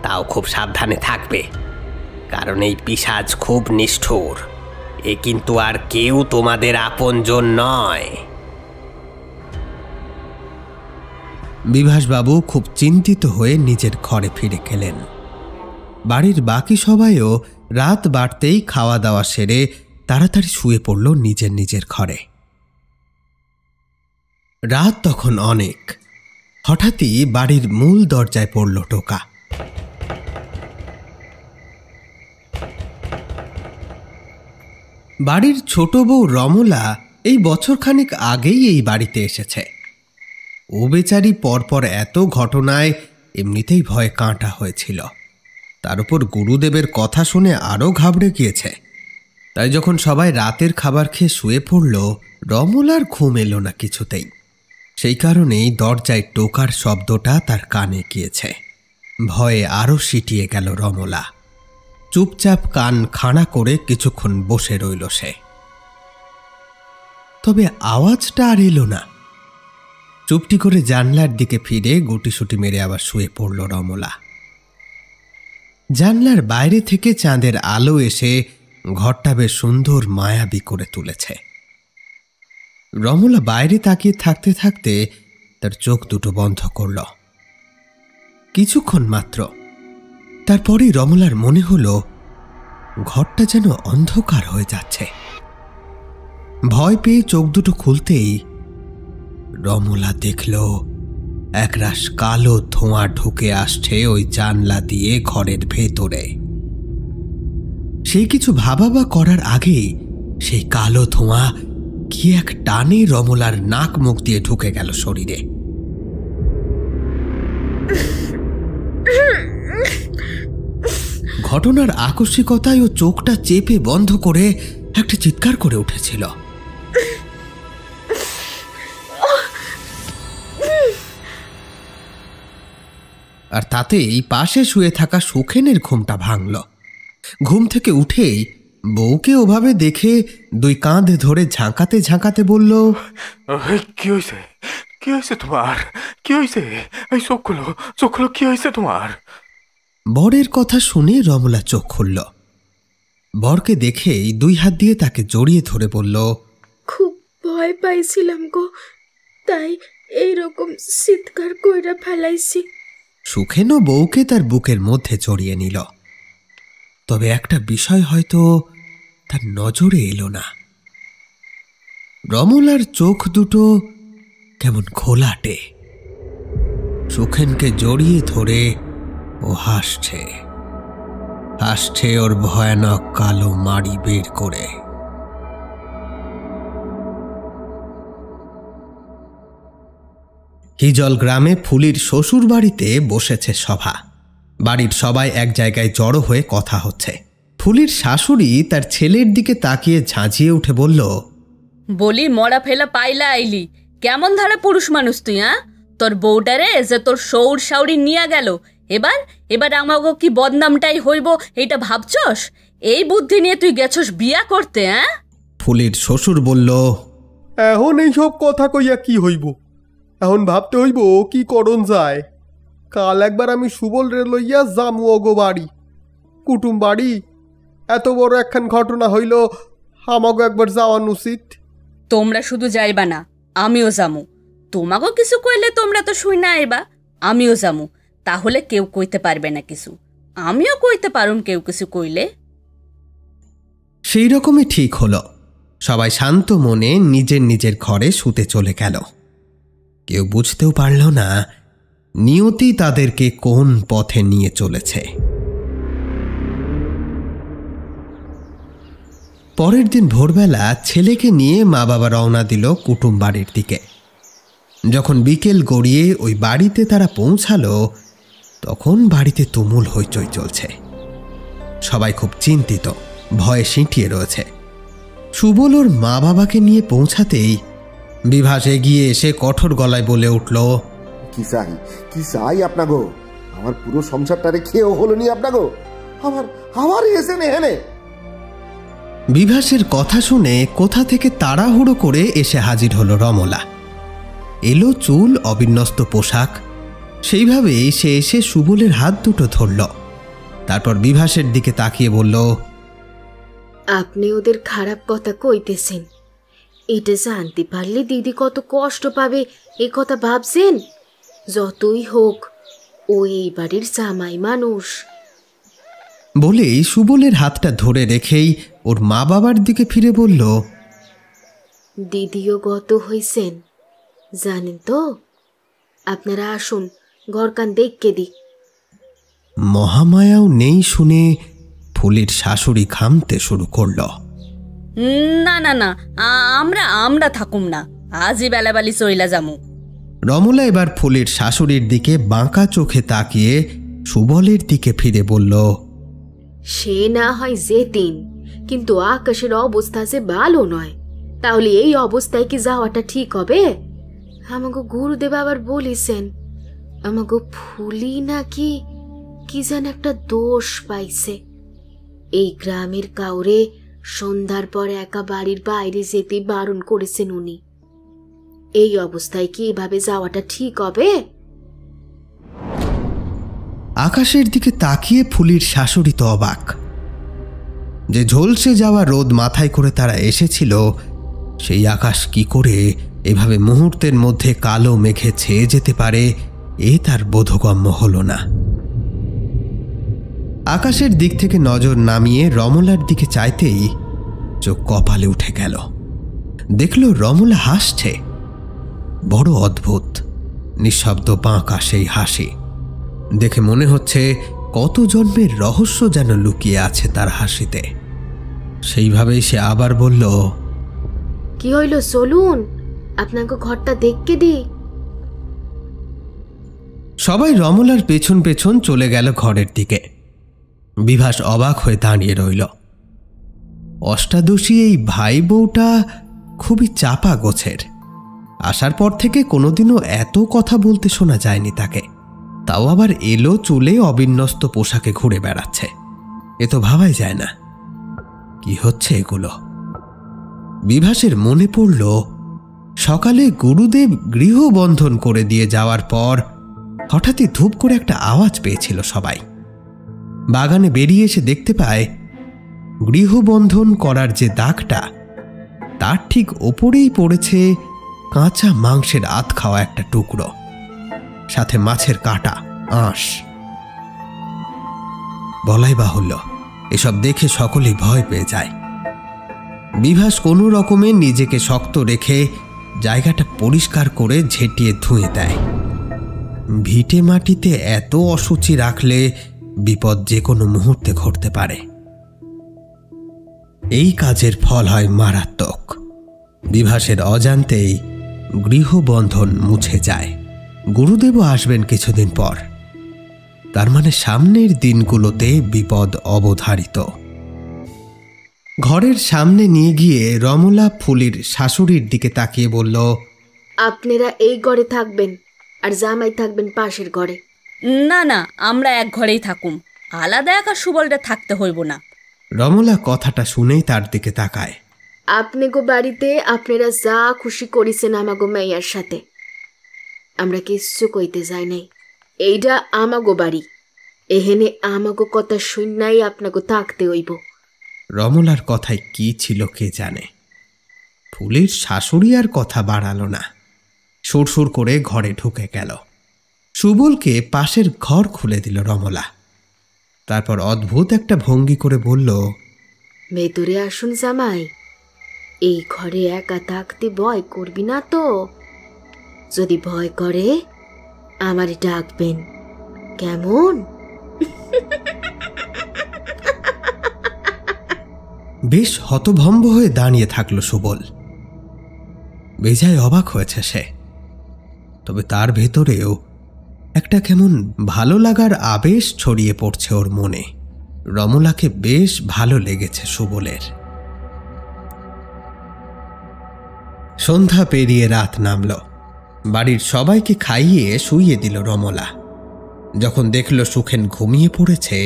I: তাও খুব সাবধানে থাকবে, কারণ এই পিশাচ খুব নিষ্ঠুর। এ কিন্তু আর কেউ তোমাদের আপনজন নয়।
B: বিভাসবাবু খুব চিন্তিত হয়ে নিজের ঘরে ফিরে গেলেন। বাড়ির বাকি সবাইও রাত বাড়তেই খাওয়া দাওয়া সেরে তাড়াতাড়ি শুয়ে পড়ল নিজের নিজের ঘরে। রাত তখন অনেক। হঠাৎই বাড়ির মূল দরজায় পড়ল টোকা। বাড়ির ছোট বউ রমলা এই বছরখানেক আগেই এই বাড়িতে এসেছে। ও বেচারি পরপর এত ঘটনায় এমনিতেই ভয়ে কাঁটা হয়েছিল। তার উপর গুরুদেবের কথা শুনে আরও ঘাবড়ে গিয়েছে। তাই যখন সবাই রাতের খাবার খেয়ে শুয়ে পড়ল, রমলার ঘুম এলো না কিছুতেই। সেই কারণেই দরজায় টোকার শব্দটা তার কানে গিয়েছে। ভয়ে আরও সিটিয়ে গেল রমলা। চুপচাপ কান খাড়া করে কিছুক্ষণ বসে রইল সে। তবে আওয়াজটা আর এলো না। চুপটি করে জানলার দিকে ফিরে গুটিসুটি মেরে আবার শুয়ে পড়ল রমলা। জানলার বাইরে থেকে চাঁদের আলো এসে ঘরটা বেশ সুন্দর মায়াবী করে তুলেছে। রমলা বাইরে তাকিয়ে থাকতে থাকতে তার চোখ দুটো বন্ধ করল। কিছুক্ষণ মাত্র, তারপরেই রমলার মনে হলো ঘরটা যেন অন্ধকার হয়ে যাচ্ছে। ভয় পেয়ে চোখ দুটো খুলতেই রমলা দেখল একরাশ কালো ধোঁয়া ঢুকে আসছে ওই জানলা দিয়ে ঘরের ভেতরে। সেই কিছু ভাবা বা করার আগেই সেই কালো ধোঁয়া কি এক টানে রমলার নাক মুখ দিয়ে ঢুকে গেল শরীরে। ঘটনার আকস্মিকতায় ও চোখটা চেপে বন্ধ করে একটা চিৎকার করে উঠেছিল। আর তাতেই পাশে শুয়ে থাকা সুখেনের ঘুমটা ভাঙল। ঘুম থেকে উঠেই বউকে ওভাবে দেখে দুই কাঁধ ধরে ঝাঁকাতে ঝাঁকাতে বলল,
L: কি হয়েছে? কি হয়েছে তোমার? কি হয়েছে? এই চোখগুলো কি হয়েছে তোমার?
B: বরের কথা শুনে রমলা চোখ খুলল। বরকে দেখেই দুই হাত দিয়ে তাকে জড়িয়ে ধরে বলল,
F: খুব ভয় পাইছিলাম গো, তাই এইরকম চিৎকার কইরা ফেলাইছি।
B: সুখেনও বউকে তার বুকের মধ্যে জড়িয়ে নিল। তবে একটা বিষয় হয়তো তার নজরে এলো না। রমলার চোখ দুটো কেমন ঘোলাটে। সুখেনকে জড়িয়ে ধরে ও হাসছে, হাসছে ওর ভয়ানক কালো মাড়ি বের করে। হিজল গ্রামে ফুলির শ্বশুর বাড়িতে বসেছে সভা। বাড়ির সবাই এক জায়গায় জড়ো হয়ে কথা হচ্ছে। ফুলির শাশুড়ি তার ছেলের দিকে তাকিয়ে ঝাঁঝিয়ে উঠে বলল,
G: বলি মরা ফেলা পাইলা আইলি, কেমন ধারা পুরুষ মানুষ তুই? তোর বউটারে যে তোর সৌর শাউরি নিয়া গেল, এবার আমাকে কি বদনামটাই হইব এইটা ভাবছস? এই বুদ্ধি নিয়ে তুই গেছস বিয়া করতে?
B: ফুলির শ্বশুর বলল,
M: এখন এইসব কথা কইয়া কি হইব? এখন ভাবতে হইব কি করণ যায়। কাল একবার আমি সুবল রে লইয়া যামু অগো বাড়ি, কুটুম বাড়ি। এত বড় একখান ঘটনা হইল, আমাকে একবার যাওয়ান উচিত।
G: তোমরা শুধু যাইবা না, আমিও যামু। তোমাকেও কিছু কইলে তোমরা তো শুই না আইবা, আমিও যামু। তাহলে কেউ কইতে পারবে না কিছু, আমিও কইতে পারুম কেউ কিছু কইলে।
B: সেই রকমই ঠিক হলো। সবাই শান্ত মনে নিজের নিজের ঘরে শুতে চলে গেল। কেউ বুঝতেও পারল না নিয়তি তাদেরকে কোন পথে নিয়ে চলেছে। পরের দিন ভোরবেলা ছেলেকে নিয়ে মা বাবা রওনা দিল কুটুম বাড়ির দিকে। যখন বিকেল গড়িয়ে ওই বাড়িতে তারা পৌঁছালো, তখন বাড়িতে তুমুল হইচই চলছে। সবাই খুব চিন্তিত, ভয়ে সিঁটিয়ে রয়েছে। সুবল ওর মা বাবাকে নিয়ে পৌঁছাতেই বিভাস এগিয়ে এসে কঠোর গলায় বলে উঠল,
J: কি চাই আপনাগো? আমার পুরো সংসারটারে খেয়েও হলো নি আপনাকে, আবার এসেন এখানে।
B: বিভাসের কথা শুনে কোথা থেকে তাড়াহুড়ো করে এসে হাজির হলো রমলা। এলো চুল, অবিন্যস্ত পোশাক। সেইভাবেই সে এসে সুবলের হাত দুটো ধরল। তারপর বিভাসের দিকে তাকিয়ে বলল,
K: আপনি ওদের খারাপ কথা কইতেছেন, এটা জানতে পারলে দিদি কত কষ্ট পাবে এ কথা ভাবছেন? যতই হোক ও এই বাড়ির জামাই মানুষ।
B: বলেই সুবলের হাতটা ধরে রেখেই ওর মা বাবার দিকে ফিরে বলল,
K: দিদিও গত হইছেন জানেন তো। আপনারা আসুন, ঘরকান দেখকে দি।
B: মহামায়াও নেই শুনে ফুলির শাশুড়ি ঘামতে শুরু করল।
G: না না না, আমরা থাকুম না, আজই বেলাবালি চইলা যামু।
B: রমলা এবার ফুলির শাশুড়ির দিকে বাঁকা চোখে তাকিয়ে সুবলের দিকে ফিরে বলল,
K: সে না হয় যেতেন, কিন্তু আকাশের অবস্থা যে ভালো নয়। তাহলে এই অবস্থায় কি যাওয়াটা ঠিক হবে? আমাকে গুরুদেব আবার বলেছেন আমাকে ফুলি নাকি কি যেন একটা দোষ পাইছে। এই গ্রামের কাউরে সন্ধ্যার পর একা বাড়ির বাইরে যেতে বারণ করেছেন উনি। এই অবস্থায় কি এভাবে যাওয়াটা ঠিক হবে?
B: আকাশের দিকে তাকিয়ে ফুলির শাশুড়ি তো অবাক। যে ঝলসে যাওয়া রোদ মাথায় করে তারা এসেছিল, সেই আকাশ কি করে এভাবে মুহূর্তের মধ্যে কালো মেঘে ছেয়ে যেতে পারে এ তার বোধগম্য হল না। আকাশের দিক থেকে নজর নামিয়ে রমলার দিকে চাইতেই চোখ কপালে উঠে গেল। দেখল রমলা হাসছে, বড় অদ্ভুত, নিঃশব্দ বাঁকা সেই হাসি। দেখে মনে হচ্ছে কত জন্মের রহস্য যেন লুকিয়ে আছে তার হাসিতে। সেইভাবেই সে আবার বলল,
K: কি হইল, চলুন আপনাকে ঘরটা দেখকে দি।
B: সবাই রমলার পেছন পেছন চলে গেল ঘরের দিকে। বিভাস অবাক হয়ে দাঁড়িয়ে রইল। অষ্টাদশী এই ভাই বউটা খুবই চাপা গোছের। আসার পর থেকে কোনোদিনও এত কথা বলতে শোনা যায়নি তাকে। তাও আবার এলো চুলে, অবিন্যস্ত পোশাকে ঘুরে বেড়াচ্ছে। এ তো ভাবাই যায় না। কি হচ্ছে এগুলো? বিভাসের মনে পড়ল সকালে গুরুদেব গৃহবন্ধন করে দিয়ে যাওয়ার পর হঠাৎই ধূপ করে একটা আওয়াজ পেয়েছিল সবাই। বাগানে বেরিয়ে এসে দেখতে পায় গৃহবন্ধন করার যে দাগটা, তার ঠিক ওপরেই পড়েছে কাঁচা মাংসের আধ খাওয়া একটা টুকরো, সাথে মাছের কাটা, আঁশ। বলাই বাহুল্য, এসব দেখে সকলেই ভয় পেয়ে যায়। বিভাস কোনো রকমে নিজেকে শক্ত রেখে জায়গাটা পরিষ্কার করে ঝেঁটিয়ে ধুয়ে দেয়। ভিটে মাটিতে এত অসুচি রাখলে বিপদ যে কোনো মুহূর্তে ঘটতে পারে। এই কাজের ফল হয় মারাত্মক। বিভাসের অজান্তেই গৃহবন্ধন মুছে যায়। গুরুদেবও আসবেন কিছুদিন পর। তার মানে সামনের দিনগুলোতে বিপদ অবধারিত। ঘরের সামনে নিয়ে গিয়ে রমলা ফুলির শাশুড়ির দিকে তাকিয়ে বলল,
K: আপনারা এই ঘরে থাকবেন আর জামাই থাকবেন পাশের ঘরে।
G: না না, আমরা এক ঘরেই থাকুম, আলাদা একা সুবলটা থাকতে হইব না।
B: রমলা কথাটা শুনেই তার দিকে তাকায়।
K: আপনি গো বাড়িতে আপনারা যা খুশি করিছেন আমাগো মেয়ার সাথে, আমরা কিচ্ছু কইতে যাই নাই। এইটা আমাগো বাড়ি, এহেনে আমাগো কথা শুননাই আপনাগো থাকতে হইব।
B: রমলার কথায় কি ছিল কে জানে। ফুলের শাশুড়ি আর কথা বাড়ালো না, সুরসুর করে ঘরে ঢুকে গেল। সুবলকে পাশের ঘর খুলে দিল রমলা। তারপর অদ্ভুত একটা ভঙ্গি করে বলল,
K: ভেতরে আসুন জামাই, এই ঘরে একা থাকতে ভয় করবি না তো? যদি ভয় করে আমারে ডাকবেন, কেমন?
B: বেশ হতভম্ব হয়ে দাঁড়িয়ে থাকলো সুবল। বেজায় অবাক হয়েছে সে। তবে তার ভেতরেও একটা কেমন ভালো লাগার আবেশ ছড়িয়ে পড়ছে ওর মনে। রমলাকে বেশ ভালো লেগেছে সুবলের। সন্ধ্যা পেরিয়ে রাত নামল। বাড়ির সবাইকে খাইয়ে শুইয়ে দিল রমলা। যখন দেখল সুখেন ঘুমিয়ে পড়েছে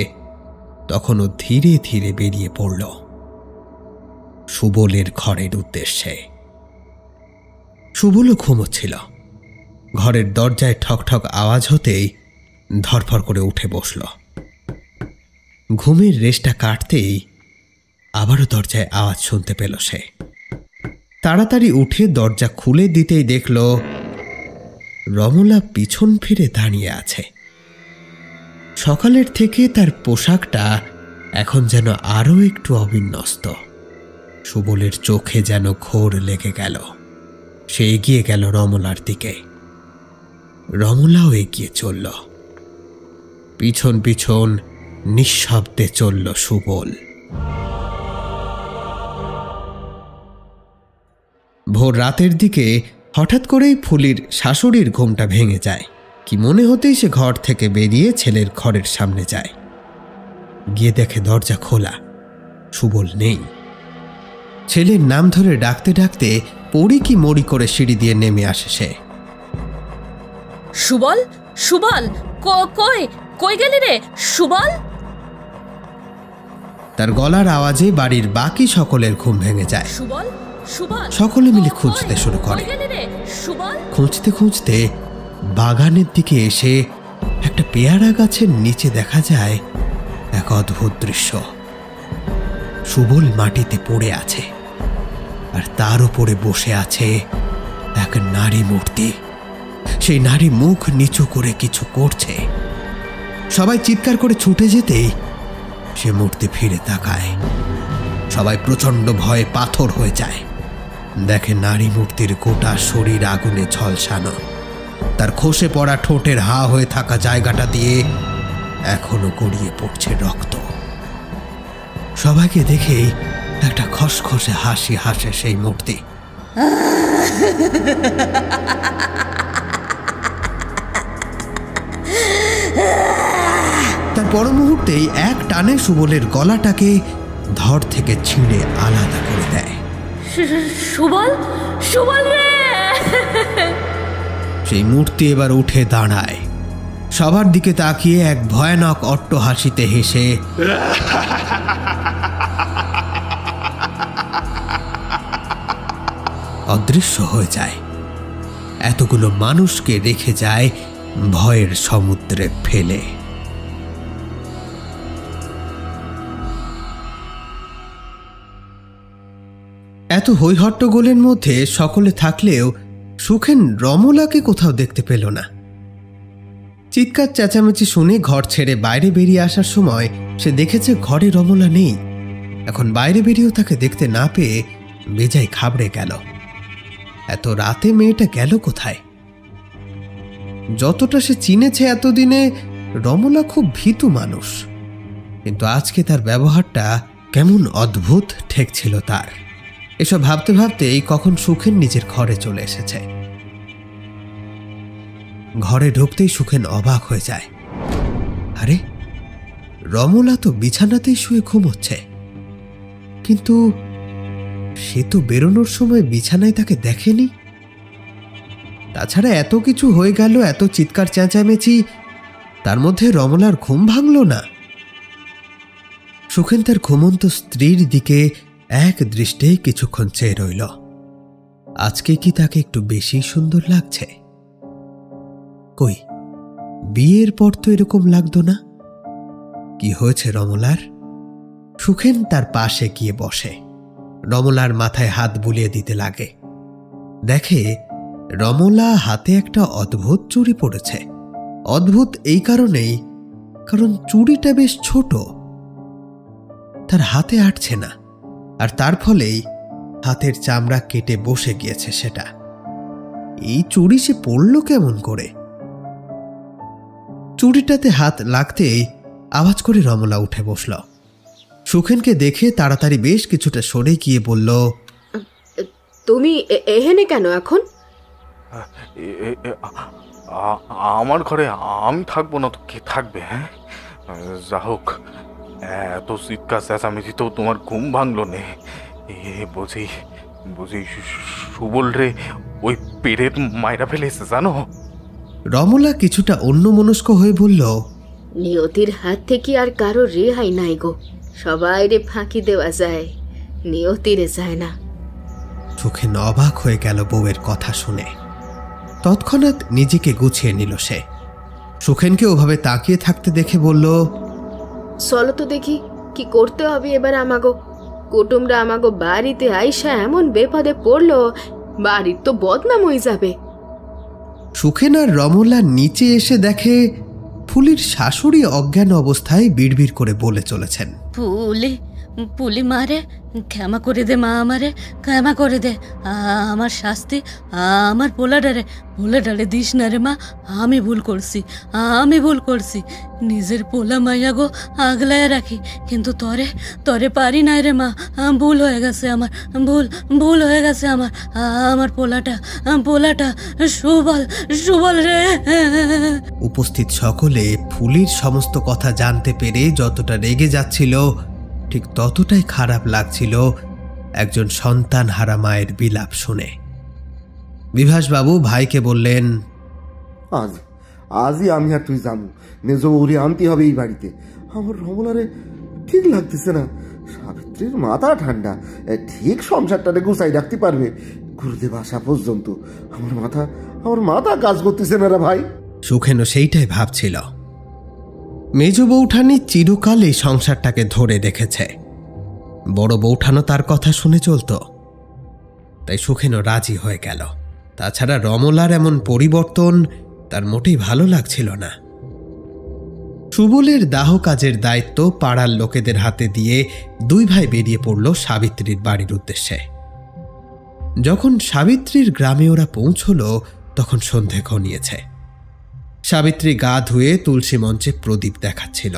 B: তখন ও ধীরে ধীরে বেরিয়ে পড়ল সুবলের ঘরের উদ্দেশ্যে। সুবলও ঘুমোচ্ছিল। ঘরের দরজায় ঠকঠক আওয়াজ হতেই ধরফর করে উঠে বসল। ঘুমের রেশটা কাটতেই আবারও দরজায় আওয়াজ শুনতে পেল সে। তাড়াতাড়ি উঠে দরজা খুলে দিতেই দেখল রমলা পিছন ফিরে দাঁড়িয়ে আছে। সকালের থেকে তার পোশাকটা এখন যেন আরো একটু অবিন্যস্ত। সুবলের চোখে যেন ঘোর লেগে গেল। সে এগিয়ে গেল রমলার দিকে। রমলাও এগিয়ে চলল। পিছন পিছন নিঃশব্দে চলল সুবল। ভোর রাতের দিকে হঠাৎ করেই ফুলির শাশুড়ির ঘুমটা ভেঙে যায়। কি মনে হতেই সে ঘর থেকে বেরিয়ে ছেলের ঘরের সামনে যায়। গিয়ে দেখে দরজা খোলা, সুবল নেই। ছেলের নাম ধরে ডাকতে ডাকতে পড়ি কি মরি করে সিঁড়ি দিয়ে নেমে আসে সে।
C: সুবল, সুবল, কই কই গেলি রে সুবল?
B: তার গলার আওয়াজে বাড়ির বাকি সকলের ঘুম ভেঙে যায়।
C: সুবল, সুবল,
B: সকলে মিলে খুঁজতে শুরু করে। খুঁজতে খুঁজতে বাগানের দিকে এসে একটা পেয়ারা গাছের নিচে দেখা যায় এক অদ্ভুত দৃশ্য। সুবল মাটিতে পড়ে আছে, আর তার উপরে বসে আছে এক নারী মূর্তি। সেই নারী মুখ নিচু করে কিছু করছে। সবাই চিৎকার করে ছুটে যেতেই সে মূর্তি ফিরে তাকায়। সবাই প্রচন্ড ভয়ে পাথর হয়ে যায়। দেখে নারী মূর্তির গোটা শরীর আগুনে ঝলসানো। তার খসে পড়া ঠোঁটের হা হয়ে থাকা জায়গাটা দিয়ে এখনো গড়িয়ে পড়ছে রক্ত। সবাইকে দেখেই একটা খসখসে হাসি হাসে সেই মূর্তি। তার পর মুহূর্তেই এক টানে সুবলের গলাটাকে ধর থেকে ছিঁড়ে আলাদা করে দেয়।
C: সুবল, সুবল রে!
B: সেই মূর্তি এবার উঠে দাঁড়ায়। সবার দিকে তাকিয়ে এক ভয়ানক অট্টহাসিতে হেসে অদৃশ্য হয়ে যায়। এতগুলো মানুষকে রেখে যায় ভয়ের সমুদ্রে ফেলে। এত হৈহট্টগোলের মধ্যে সকলে থাকলেও সুখেন রমলাকে কোথাও দেখতে পেল না। চিৎকার চেঁচামেচি শুনে ঘর ছেড়ে বাইরে বেরিয়ে আসার সময় সে দেখেছে ঘরে রমলা নেই। এখন বাইরে বেরিয়েও তাকে দেখতে না পেয়ে বেজায় ঘাবড়ে গেল। এত রাতে মেয়েটা গেল কোথায়? যতটা সে চিনেছে এতদিনে রমলা খুব ভীতু মানুষ, কিন্তু আজকে তার ব্যবহারটা কেমন অদ্ভুত ঠেকছিল তার। এসব ভাবতে ভাবতেই কখন সুখেন নিজের ঘরে চলে এসেছে। ঘরে ঢুকতেই সুখেন অবাক হয়ে যায়। আরে, রমলা তো বিছানাতেই শুয়ে ঘুমোচ্ছে, কিন্তু সে তো বেরোনোর সময় বিছানায় তাকে দেখেনি। তাছাড়া এত কিছু হয়ে গেল, এত চিৎকার চেঁচামেচি, তার মধ্যে রমলার ঘুম ভাঙল না। সুখেন তার ঘুমন্ত স্ত্রীর দিকে এক দৃষ্টে কিছুক্ষণ চেয়ে রইল। আজকে কি তাকে একটু বেশি সুন্দর লাগছে? কই, বিয়ের পর তো এরকম লাগতো না। কি হয়েছে রমলার? সুখেন তার পাশে গিয়ে বসে। রমলার মাথায় হাত বুলিয়ে দিতে লাগে। দেখে রমলা হাতে একটা অদ্ভুত চুড়ি পড়েছে। অদ্ভুত এই কারণেই, কারণ চুড়িটা বেশ ছোট, তার হাতে আটছে না, আর তার ফলেই হাতের চামড়া কেটে বসে গিয়েছে সেটা। এই চুড়ি সে পড়ল কেমন করে? চুড়িটাতে হাত লাগতেই আওয়াজ করে রমলা উঠে বসল। সুখেনকে দেখে তাড়াতাড়ি বেশ কিছুটা সরে গিয়ে বলল,
K: তুমি এখানে কেন এখন?
L: আমার ঘরে আমি থাকবো না তো কে থাকবে? হ্যাঁ, যা হোক, এত চিৎকার চেঁচামেচি তো তোমার ঘুম ভাঙলো নে। বুঝি বুঝি সুবল রে ওই পেরেত মাইরা ফেলেছে জানো?
B: রমলা কিছুটা অন্যমনস্ক হয়ে বলল,
K: নিয়তির হাত থেকে আর কারো রেহাই নাই গো, সবাই রে ফাঁকি দেওয়া যায়, নিয়তিরে যায় না।
B: সুখেন অবাক হয়ে গেল বউয়ের কথা শুনে। তৎক্ষণাৎ নিজেকে গুছিয়ে নিল সে। সুখেনকে ওভাবে তাকিয়ে থাকতে দেখে বলল,
K: চলো তো দেখি কি করতে হবে এবার। আমাগো কুটুমরা আমাগো বাড়িতে আইসা এমন বেপদে পড়লো, বাড়ির তো বদনাম হয়ে যাবে।
B: সুখেন আর রমলা নিচে এসে দেখে ফুলির শাশুড়ি অজ্ঞান অবস্থায় বিড়বিড় করে বলে চলেছেন,
C: পুলি পুলি মারে, ক্ষমা করে দে মা, আমারে ক্ষমা করে দে। আমার শাস্তি আমার পোলাডারে দিস না রে মা, আমি ভুল করছি। নিজের পোলা মাইয়া গো আগলায় রাখি, কিন্তু তরে পারি নাই রে মা। ভুল হয়ে গেছে আমার, ভুল হয়ে গেছে আমার পোলাটা সুবল রে।
B: উপস্থিত সকলে ফুলির সমস্ত কথা জানতে পেরে যতটা রেগে যাচ্ছিল, ঠিক ততটাই খারাপ লাগছিল একজন সন্তান হারা মায়ের বিলাপ শুনে। বিভাসবাবু ভাইকে বললেন,
J: আজই আমি আর তুই যাবো, মেজ বউরে আনতে হবে এই বাড়িতে। আমার রমলারে ঠিক লাগতেছে না। সাবিত্রীর মাথা ঠান্ডা, ঠিক সংসারটারে গুছাই রাখতে পারবে। গুরুদেব আসা পর্যন্ত আমার মাথা কাজ করতেছে না রে ভাই।
B: সুখেনও সেইটাই ভাবছিল। মেজ বৌঠানি চিরকাল এই সংসারটাকে ধরে রেখেছে, বড় বৌঠানও তার কথা শুনে চলত, তাই সুখেনও রাজি হয়ে গেল। তাছাড়া রমলার এমন পরিবর্তন তার মোটেই ভালো লাগছিল না। সুবলের দাহ কাজের দায়িত্ব পাড়ার লোকেদের হাতে দিয়ে দুই ভাই বেরিয়ে পড়ল সাবিত্রীর বাড়ির উদ্দেশ্যে। যখন সাবিত্রীর গ্রামে ওরা পৌঁছল তখন সন্ধে ঘনিয়েছে। সাবিত্রী গা ধুয়ে তুলসী মঞ্চে প্রদীপ দেখাচ্ছিল।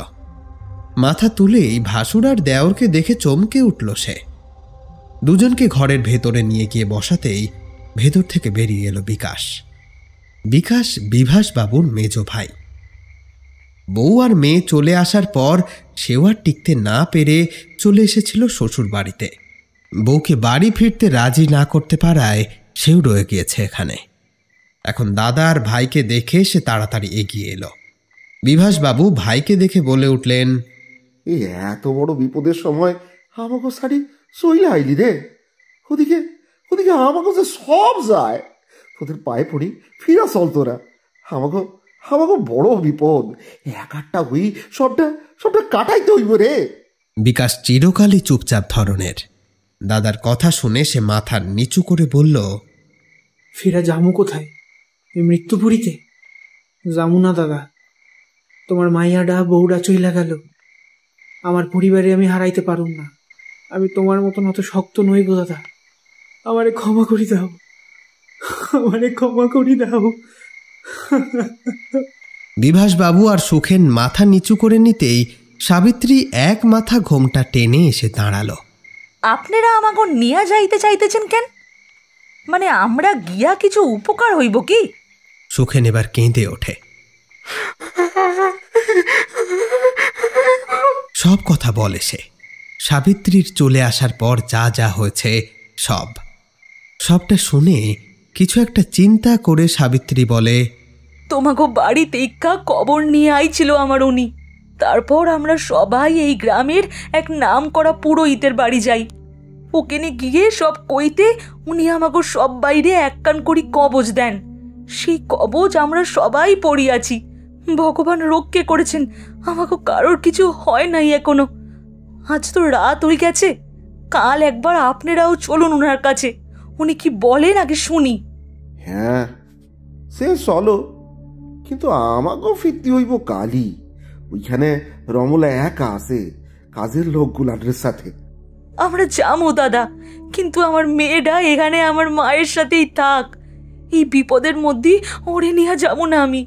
B: মাথা তুলেই ভাসুর আর দেওরকে দেখে চমকে উঠল সে। দুজনকে ঘরের ভেতরে নিয়ে গিয়ে বসাতেই ভেতর থেকে বেরিয়ে এলো বিকাশ বিভাসবাবুর মেজ ভাই। বউ আর মেয়ে চলে আসার পর সেও আর টিকতে না পেরে চলে এসেছিল শ্বশুর বাড়িতে। বউকে বাড়ি ফিরতে রাজি না করতে পারায় সেও রয়ে গিয়েছে এখানে। এখন দাদা আর ভাইকে দেখে সে তাড়াতাড়ি এগিয়ে এলো। বিভাসবাবু ভাইকে দেখে বলে উঠলেন,
J: এই এত বড় বিপদের সময় আমাকে সারি চইলে আইলি রে। ওদিকে আমাকে যে সব যায়, তোদের পায়ে পড়ি ফিরা চল তোরা। আমাকে বড় বিপদ, একটা হই সবটা কাটাইতে হইব রে।
B: বিকাশ চিরকালই চুপচাপ ধরনের। দাদার কথা শুনে সে মাথা নিচু করে বলল,
H: ফেরা জামু কোথায়? এই মৃত্যুপুরীতে জামু না দাদা। তোমার মাইয়াডা বউডা চইলা গেল, আমার পরিবারে আমি হারাইতে পারুম না। আমি তোমার মতন অত শক্ত নই গো দাদা, আমারে ক্ষমা করি দাও, আমারে ক্ষমা করি দাও।
B: বিভাসবাবু আর সুখেন মাথা নিচু করে নিতেই সাবিত্রী এক মাথা ঘোমটা টেনে এসে দাঁড়ালো।
C: আপনারা আমাকে নিয়া যাইতে চাইতেছেন কেন? মানে আমরা গিয়া কিছু উপকার হইব কি?
B: সুখেন এবার কেঁদে ওঠে। সব কথা বলে সে। সাবিত্রীর চলে আসার পর যা যা হয়েছে সবটা শুনে কিছু একটা চিন্তা করে সাবিত্রী বলে,
C: তোমাকে বাড়িতে কবর নিয়ে আইছিল আমার উনি। তারপর আমরা সবাই এই গ্রামের এক নাম করা পুরোহিতের বাড়ি যাই। ওখানে গিয়ে সব কইতে উনি আমাকে সব বাইরে এক কান করি কবজ দেন। সেই কবজ আমরা সবাই পড়িয়াছি। ভগবান রক্ষে করেছেন, আমাকে কারোর কিছু হয় নাই এখনো। আজ তো রাত হয়ে গেছে, কাল একবার আপনারাও চলুন ওনার কাছে, উনি কি বলেন আগে শুনি।
J: হ্যাঁ সে চলো, কিন্তু আমাকেও ফিরতে হইব কালই। ওইখানে রমলা একা আছে কাজের লোকগুলার সাথে।
C: আমরা যাবো দাদা, কিন্তু আমার মেয়েটা এখানে আমার মায়ের সাথেই থাক। এই বিপদের মধ্যে ওরে নিয়ে যাবো না আমি।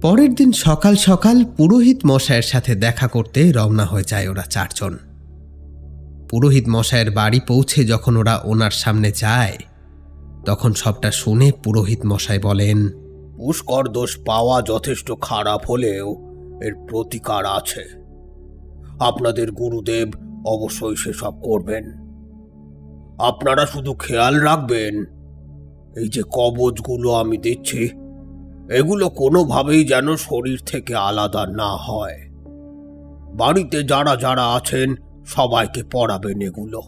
B: পরের দিন সকাল সকাল পুরোহিত মশাইয়ের সাথে দেখা করতে রওনা হয়ে যায় ওরা চারজন। পুরোহিত মশাইয়ের বাড়ি পৌঁছে যখন ওরা ওনার সামনে যায় তখন সবটা শুনে পুরোহিত মশাই বলেন,
I: পুষ্কর দোষ পাওয়া যথেষ্ট খারাপ হলেও এর প্রতিকার আছে। আপনাদের গুরুদেব অবশ্যই সেসব করবেন। আপনারা শুধু খেয়াল রাখবেন এই যে কবচগুলো আমি দিচ্ছি, এগুলো কোনোভাবেই যেন শরীর থেকে আলাদা না হয়। বাড়িতে যারা যারা আছেন সবাইকে পরাবেন এগুলো।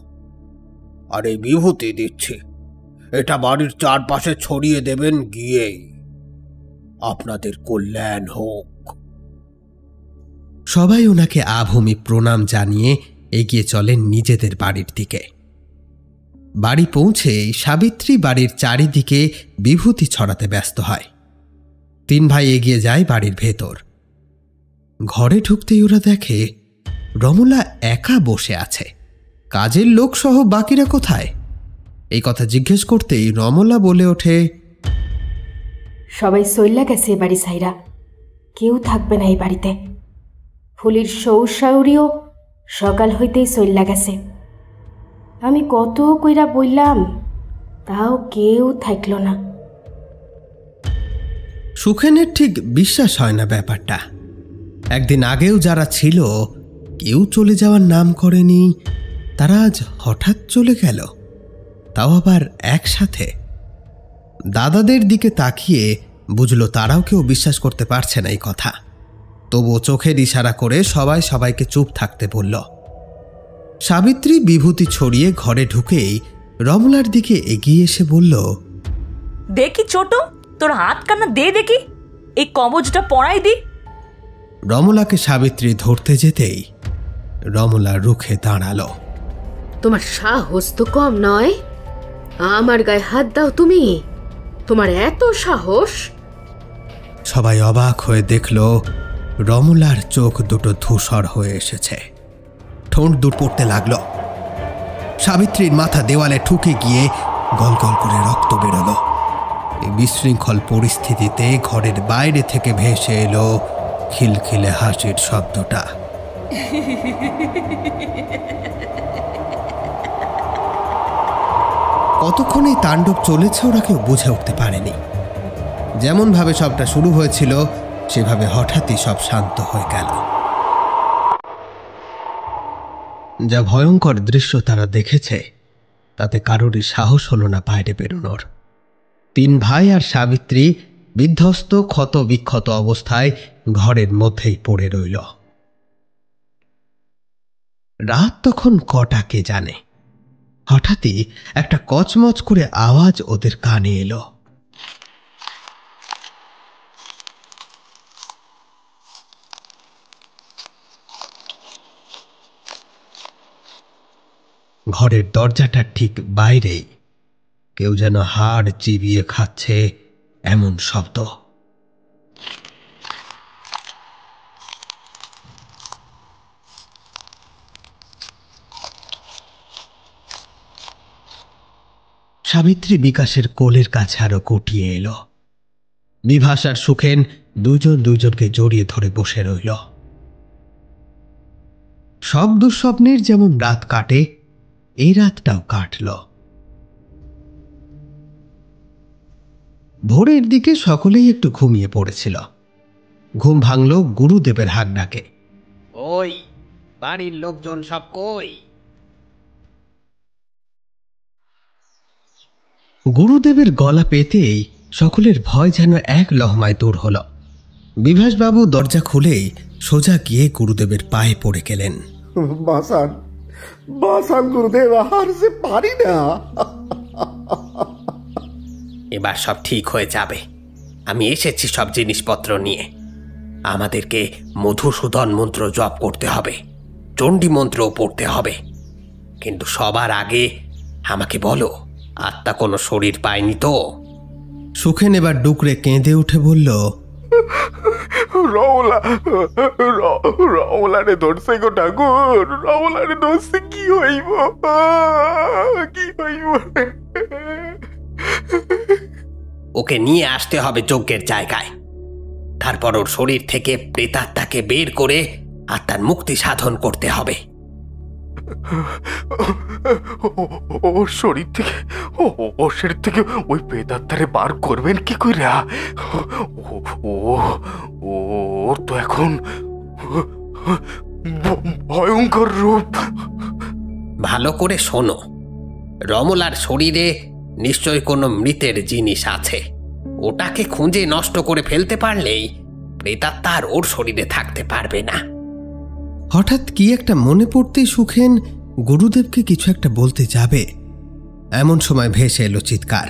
I: আর এই বিভূতি দিচ্ছি, এটা বাড়ির চারপাশে ছড়িয়ে দেবেন গিয়েই। আপনাদের কল্যাণ হোক।
B: সবাই ওনাকে আভূমি প্রণাম জানিয়ে এগিয়ে চলেন নিজেদের বাড়ির দিকে। বাড়ি পৌঁছে সাবিত্রী বাড়ির চারিদিকে বিভূতি ছড়াতে ব্যস্ত হয়। তিন ভাই এগিয়ে যায় বাড়ির ভেতর। ঘরে ঢুকতেই ওরা দেখে রমলা একা বসে আছে। কাজের লোক সহ বাকিরা কোথায়? এই কথা জিজ্ঞেস করতেই রমলা বলে ওঠে,
K: সবাই সইল্লা গেছে এ বাড়ি সাইরা, কেউ থাকবে না এই বাড়িতে। ফুলির সৌসাউরিও সকাল হইতেই সইল্লা গেছে। আমি কত কইরা বললাম, তাও কেউ থাকল না।
B: সুখেনের ঠিক বিশ্বাস হয় না ব্যাপারটা। একদিন আগেও যারা ছিল কেউ চলে যাওয়ার নাম করেনি, তারা আজ হঠাৎ চলে গেল, তাও আবার একসাথে। দাদাদের দিকে তাকিয়ে বুঝল তারাও কেউ বিশ্বাস করতে পারছে না এই কথা। তবুও চোখের ইশারা করে সবাই সবাইকে চুপ থাকতে বলল। সাবিত্রী বিভূতি ছড়িয়ে ঘরে ঢুকেই রমলার দিকে এগিয়ে এসে বলল,
C: দেখি ছোট, তোর হাত কান্না দে দেখি, এই কবচটা পরাই দি।
B: রমলাকে সাবিত্রী ধরতে যেতেই রমলা রুখে দাঁড়ালো।
K: তোমার সাহস তো কম নয়, আমার গায়ে হাত দাও তুমি, তোমার এত সাহস?
B: সবাই অবাক হয়ে দেখল রমলার চোখ দুটো ধূসর হয়ে এসেছে, ঠোঁট দূর পড়তে লাগল। সাবিত্রীর মাথা দেওয়ালে ঠুকে গিয়ে গল গল করে রক্ত বেরোলো। এই বিশৃঙ্খল পরিস্থিতিতে ঘরের বাইরে থেকে ভেসে এলো খিলখিলে হাসির শব্দটা। কতক্ষণ এই তাণ্ডব চলেছে ওরা কেউ বুঝে উঠতে পারেনি। যেমন ভাবে সবটা শুরু হয়েছিল সেভাবে হঠাৎই সব শান্ত হয়ে গেল। যা ভয়ঙ্কর দৃশ্য তারা দেখেছে তাতে কারোরই সাহস হলো না বাইরে বেরোনোর। তিন ভাই আর সাবিত্রী বিধ্বস্ত ক্ষত বিক্ষত অবস্থায় ঘরের মধ্যেই পড়ে রইল। রাত তখন কটা কে জানে। হঠাৎই একটা কচমচ করে আওয়াজ ওদের কানে এলো। ঘরের দরজাটার ঠিক বাইরেই কেউ যেন হাড় চিবিয়ে খাচ্ছে এমন শব্দ। সাবিত্রী বিকাশের কোলের কাছে আরো কুটিয়ে এলো। বিভাস আর সুখেন দুজন দুজনকে জড়িয়ে ধরে বসে রইল। সব দুঃস্বপ্নের যেমন রাত কাটে, এই রাতটাও কাটল। ভোরের দিকে সকলেই একটু ঘুমিয়ে পড়েছিল। ঘুম ভাঙল গুরুদেবের হাক ডাকে।
I: ওই বাড়ির লোকজন সব কই?
B: গুরুদেবের গলা পেতেই সকলের ভয় যেন এক লহমায় দূর হল। বিভাসবাবু দরজা খুলেই সোজা গিয়ে গুরুদেবের পায়ে পড়ে গেলেন।
J: বাসান বাসান গুরুদেব, আর সে পারি না।
I: এবার সব ঠিক হয়ে যাবে। আমি এসেছি সব জিনিসপত্র নিয়ে। আমাদেরকে মধুসূদন মন্ত্র জপ করতে হবে, চণ্ডী মন্ত্রও পড়তে হবে। কিন্তু সবার আগে আমাকে বলো, আত্মা কোনো শরীর পায়নি তো?
B: সুখেন এবার ডুকরে কেঁদে উঠে বলল,
L: রমলারে ধরছে গো ঠাকুর, রমলারে ধরছে। কি হইব, কি হইব?
I: ওকে নিয়ে আসতে হবে যজ্ঞের জায়গায়। তারপর ওর শরীর থেকে প্রেতাত্মাকে বের করে আত্মার মুক্তি সাধন করতে হবে।
L: ওর শরীর থেকে ওর শরীর থেকে ওই প্রেতাত্মারে বার করবেন কি কইরা? ওর তো এখন ভয়ঙ্কর রূপ।
I: ভালো করে শোনো, রমলার শরীরে নিশ্চয় কোনো মৃতের জিনিস আছে। ওটাকে খুঁজে নষ্ট করে ফেলতে পারলেই প্রেতাত্মা আর ওর শরীরে থাকতে পারবে না।
B: হঠাৎ কি একটা মনে পড়তেই সুখেন গুরুদেবকে কিছু একটা বলতে যাবে, এমন সময় ভেসে এলো চিৎকার।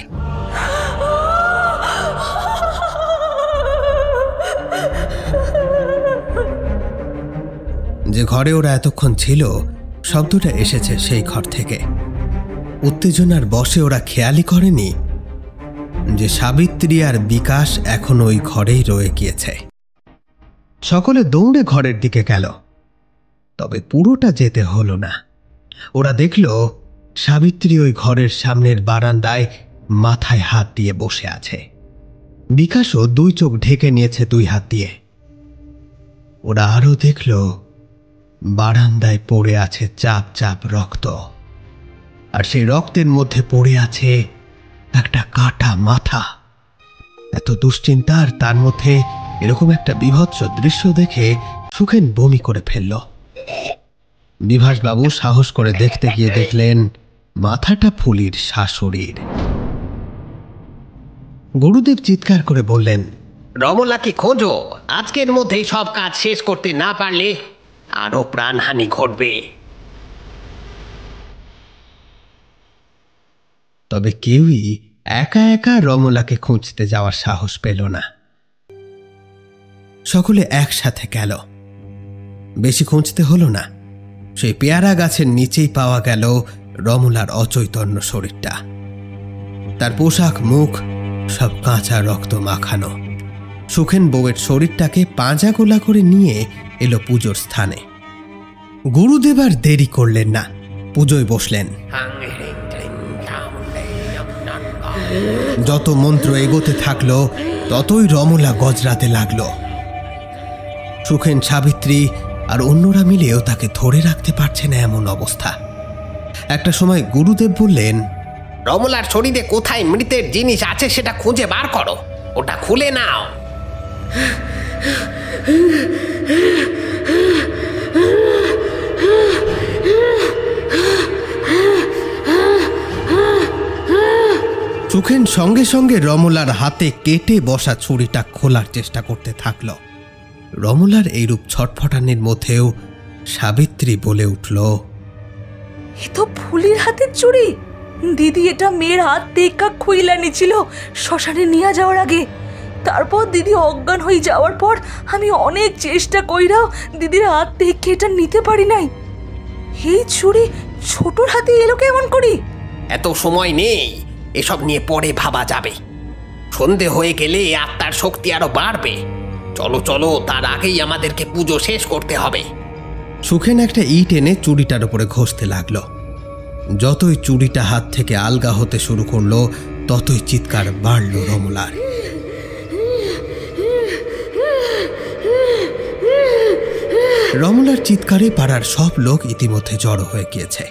B: যে ঘরে ওরা এতক্ষণ ছিল শব্দটা এসেছে সেই ঘর থেকে। উত্তেজনার বশে ওরা খেয়ালই করেনি যে সাবিত্রী আর বিকাশ এখন ওই ঘরেই রয়ে গিয়েছে। সকলে দৌড়ে ঘরের দিকে গেল, তবে পুরোটা যেতে হলো না। ওরা দেখল সাবিত্রী ওই ঘরের সামনের বারান্দায় মাথায় হাত দিয়ে বসে আছে। বিকাশও 2 চোখ ঢেকে নিয়েছে 2 হাত দিয়ে। ওরা আরো দেখল বারান্দায় পড়ে আছে চাপ চাপ রক্ত, আর সেই রক্তের মধ্যে পড়ে আছে একটা কাটা মাথা। এত দুশ্চিন্তার তার মধ্যে এরকম একটা বিভৎস দৃশ্য দেখে সুখেন বমি করে ফেলল। বিভাসবাবু সাহস করে দেখতে গিয়ে দেখলেন মাথাটা ফুলির শাশুড়ির। গুরুদেব চিৎকার করে বললেন,
I: রমলাকে খোঁজো, আজকের মধ্যেই সব কাজ শেষ করতে না পারলে আরো প্রাণহানি ঘটবে।
B: তবে কেউই একা একা রমলাকে খুঁজতে যাওয়ার সাহস পেল না। সকলে একসাথে গেল। বেশি খুঁজতে হলো না, সেই পেয়ারা গাছের নিচেই পাওয়া গেল রমলার অচৈতন্য শরীরটা। তার পোশাক মুখ সব কাঁচা রক্ত মাখানো। সুখেন বউয়ের শরীরটাকে পাঁজা গোলা করে নিয়ে এলো পুজোর স্থানে। গুরুদেব আর দেরি করলেন না, পুজোয় বসলেন। যত মন্ত্র এগোতে থাকলো ততই রমলা গজরাতে লাগলো। সুখেন, সাবিত্রী আর অন্যরা মিলেও তাকে ধরে রাখতে পারছে না এমন অবস্থা। একটা সময় গুরুদেব বললেন,
I: রমলার শরীরে কোথায় মৃতের জিনিস আছে সেটা খুঁজে বার করো, ওটা খুলে নাও।
B: সুখেন সঙ্গে সঙ্গে রমলার হাতে কেটে বসা ছুরিটা খোলার চেষ্টা করতে থাকল। রমলার এইরূপ ছটফটানির মধ্যেও সাবিত্রী বলে উঠল,
C: এ তো ফুলির হাতের চুড়ি। দিদি এটা মেয়ের হাত থেকে খুইলা নিছিল শ্মশানে নিয়ে যাওয়ার আগে। তারপর দিদি অজ্ঞান হয়ে যাওয়ার পর আমি অনেক চেষ্টা কইরাও দিদির হাত থেকে এটা নিতে পারি নাই। এই চুড়ি ছোটর হাতে এলো কেমন করি?
I: এত সময় নেই, এসব নিয়ে পরে ভাবা যাবে। সন্ধে হয়ে গেলে আত্মার শক্তি আরো বাড়বে। চলো চলো, তার আগেই আমাদেরকে পুজো শেষ করতে হবে।
B: সুখেন একটা ইট এনে চুড়িটার উপরে ঘষতে লাগলো। যতই চুড়িটা হাত থেকে আলগা হতে শুরু করলো ততই চিৎকার বাড়ল রমলার। রমলার চিৎকারে পাড়ার সব লোক ইতিমধ্যে জড়ো হয়ে গিয়েছে।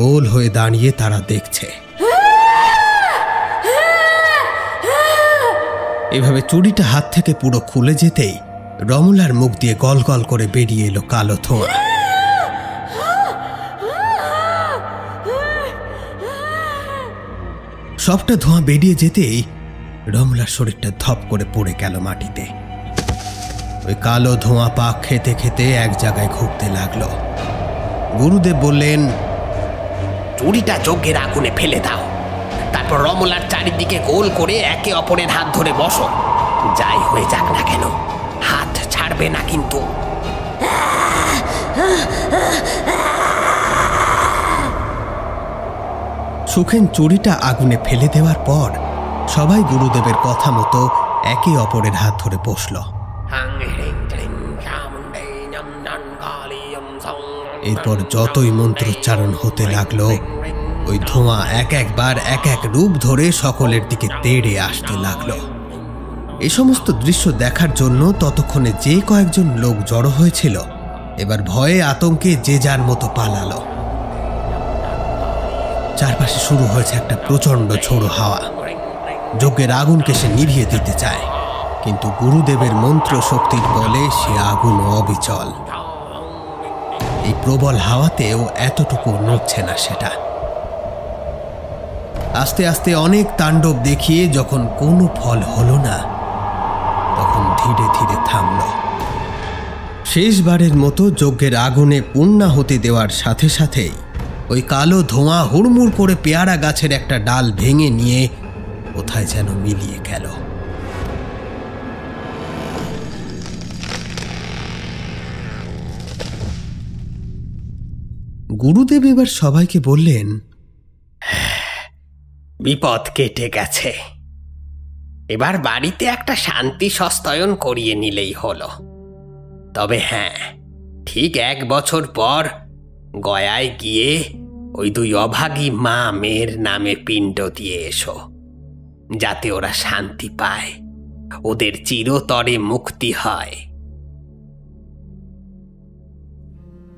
B: গোল হয়ে দাঁড়িয়ে তারা দেখছে। এভাবে চুড়িটা হাত থেকে পুরো খুলে যেতেই রমলার মুখ দিয়ে গল গল করে বেরিয়ে এলো কালো ধোঁয়া। সবটা ধোঁয়া বেরিয়ে যেতেই রমলার শরীরটা ধপ করে পড়ে গেল মাটিতে। ওই কালো ধোঁয়া পাক খেতে খেতে এক জায়গায় ঘুরতে লাগলো। গুরুদেব বললেন,
I: চুড়িটা যজ্ঞের আগুনে ফেলে দাও, তারপর রমলার চারিদিকে গোল করে একে অপরের হাত ধরে বসো। যাই হয়ে যাক না কেন, হাত ছাড়বে না কিন্তু।
B: সুখেন চুড়িটা আগুনে ফেলে দেওয়ার পর সবাই গুরুদেবের কথা মতো একে অপরের হাত ধরে বসল। এরপর যতই মন্ত্রোচ্চারণ হতে লাগলো, ওই ধোঁয়া এক একবার এক এক রূপ ধরে সকলের দিকে তেড়ে আসতে লাগলো। এ সমস্ত দৃশ্য দেখার জন্য ততক্ষণে যে কয়েকজন লোক জড়ো হয়েছিল এবার ভয়ে আতঙ্কে যে যার মতো পালালো। চারপাশে শুরু হয়েছে একটা প্রচন্ড ঝোড়ো হাওয়া। যজ্ঞের আগুনকে সে নিভিয়ে দিতে চায়, কিন্তু গুরুদেবের মন্ত্র শক্তির বলে সে আগুন অবিচল। এই প্রবল হাওয়াতেও এতটুকু নড়ছে না সেটা। আস্তে আস্তে অনেক তাণ্ডব দেখিয়ে যখন কোনো ফল হলো না, তখন ধীরে ধীরে থামল। শেষবারের মতো যজ্ঞের আগুনে পূর্ণাহুতি দেওয়ার সাথে সাথেই ওই কালো ধোঁয়া হুড়মুড় করে পেয়ারা গাছের একটা ডাল ভেঙে নিয়ে কোথায় যেন মিলিয়ে গেল। গুরুদেব এবার সবাইকে বললেন,
I: বিপদ কেটে গেছে, এবার বাড়িতে একটা শান্তি সস্তায়ন করিয়ে নিলেই হলো। তবে হ্যাঁ, ঠিক 1 বছর পর গয়ায় গিয়ে ওই 2 অভাগী মা মেয়ের নামে পিণ্ড দিয়ে এসো, যাতে ওরা শান্তি পায়, ওদের চিরতরে মুক্তি হয়।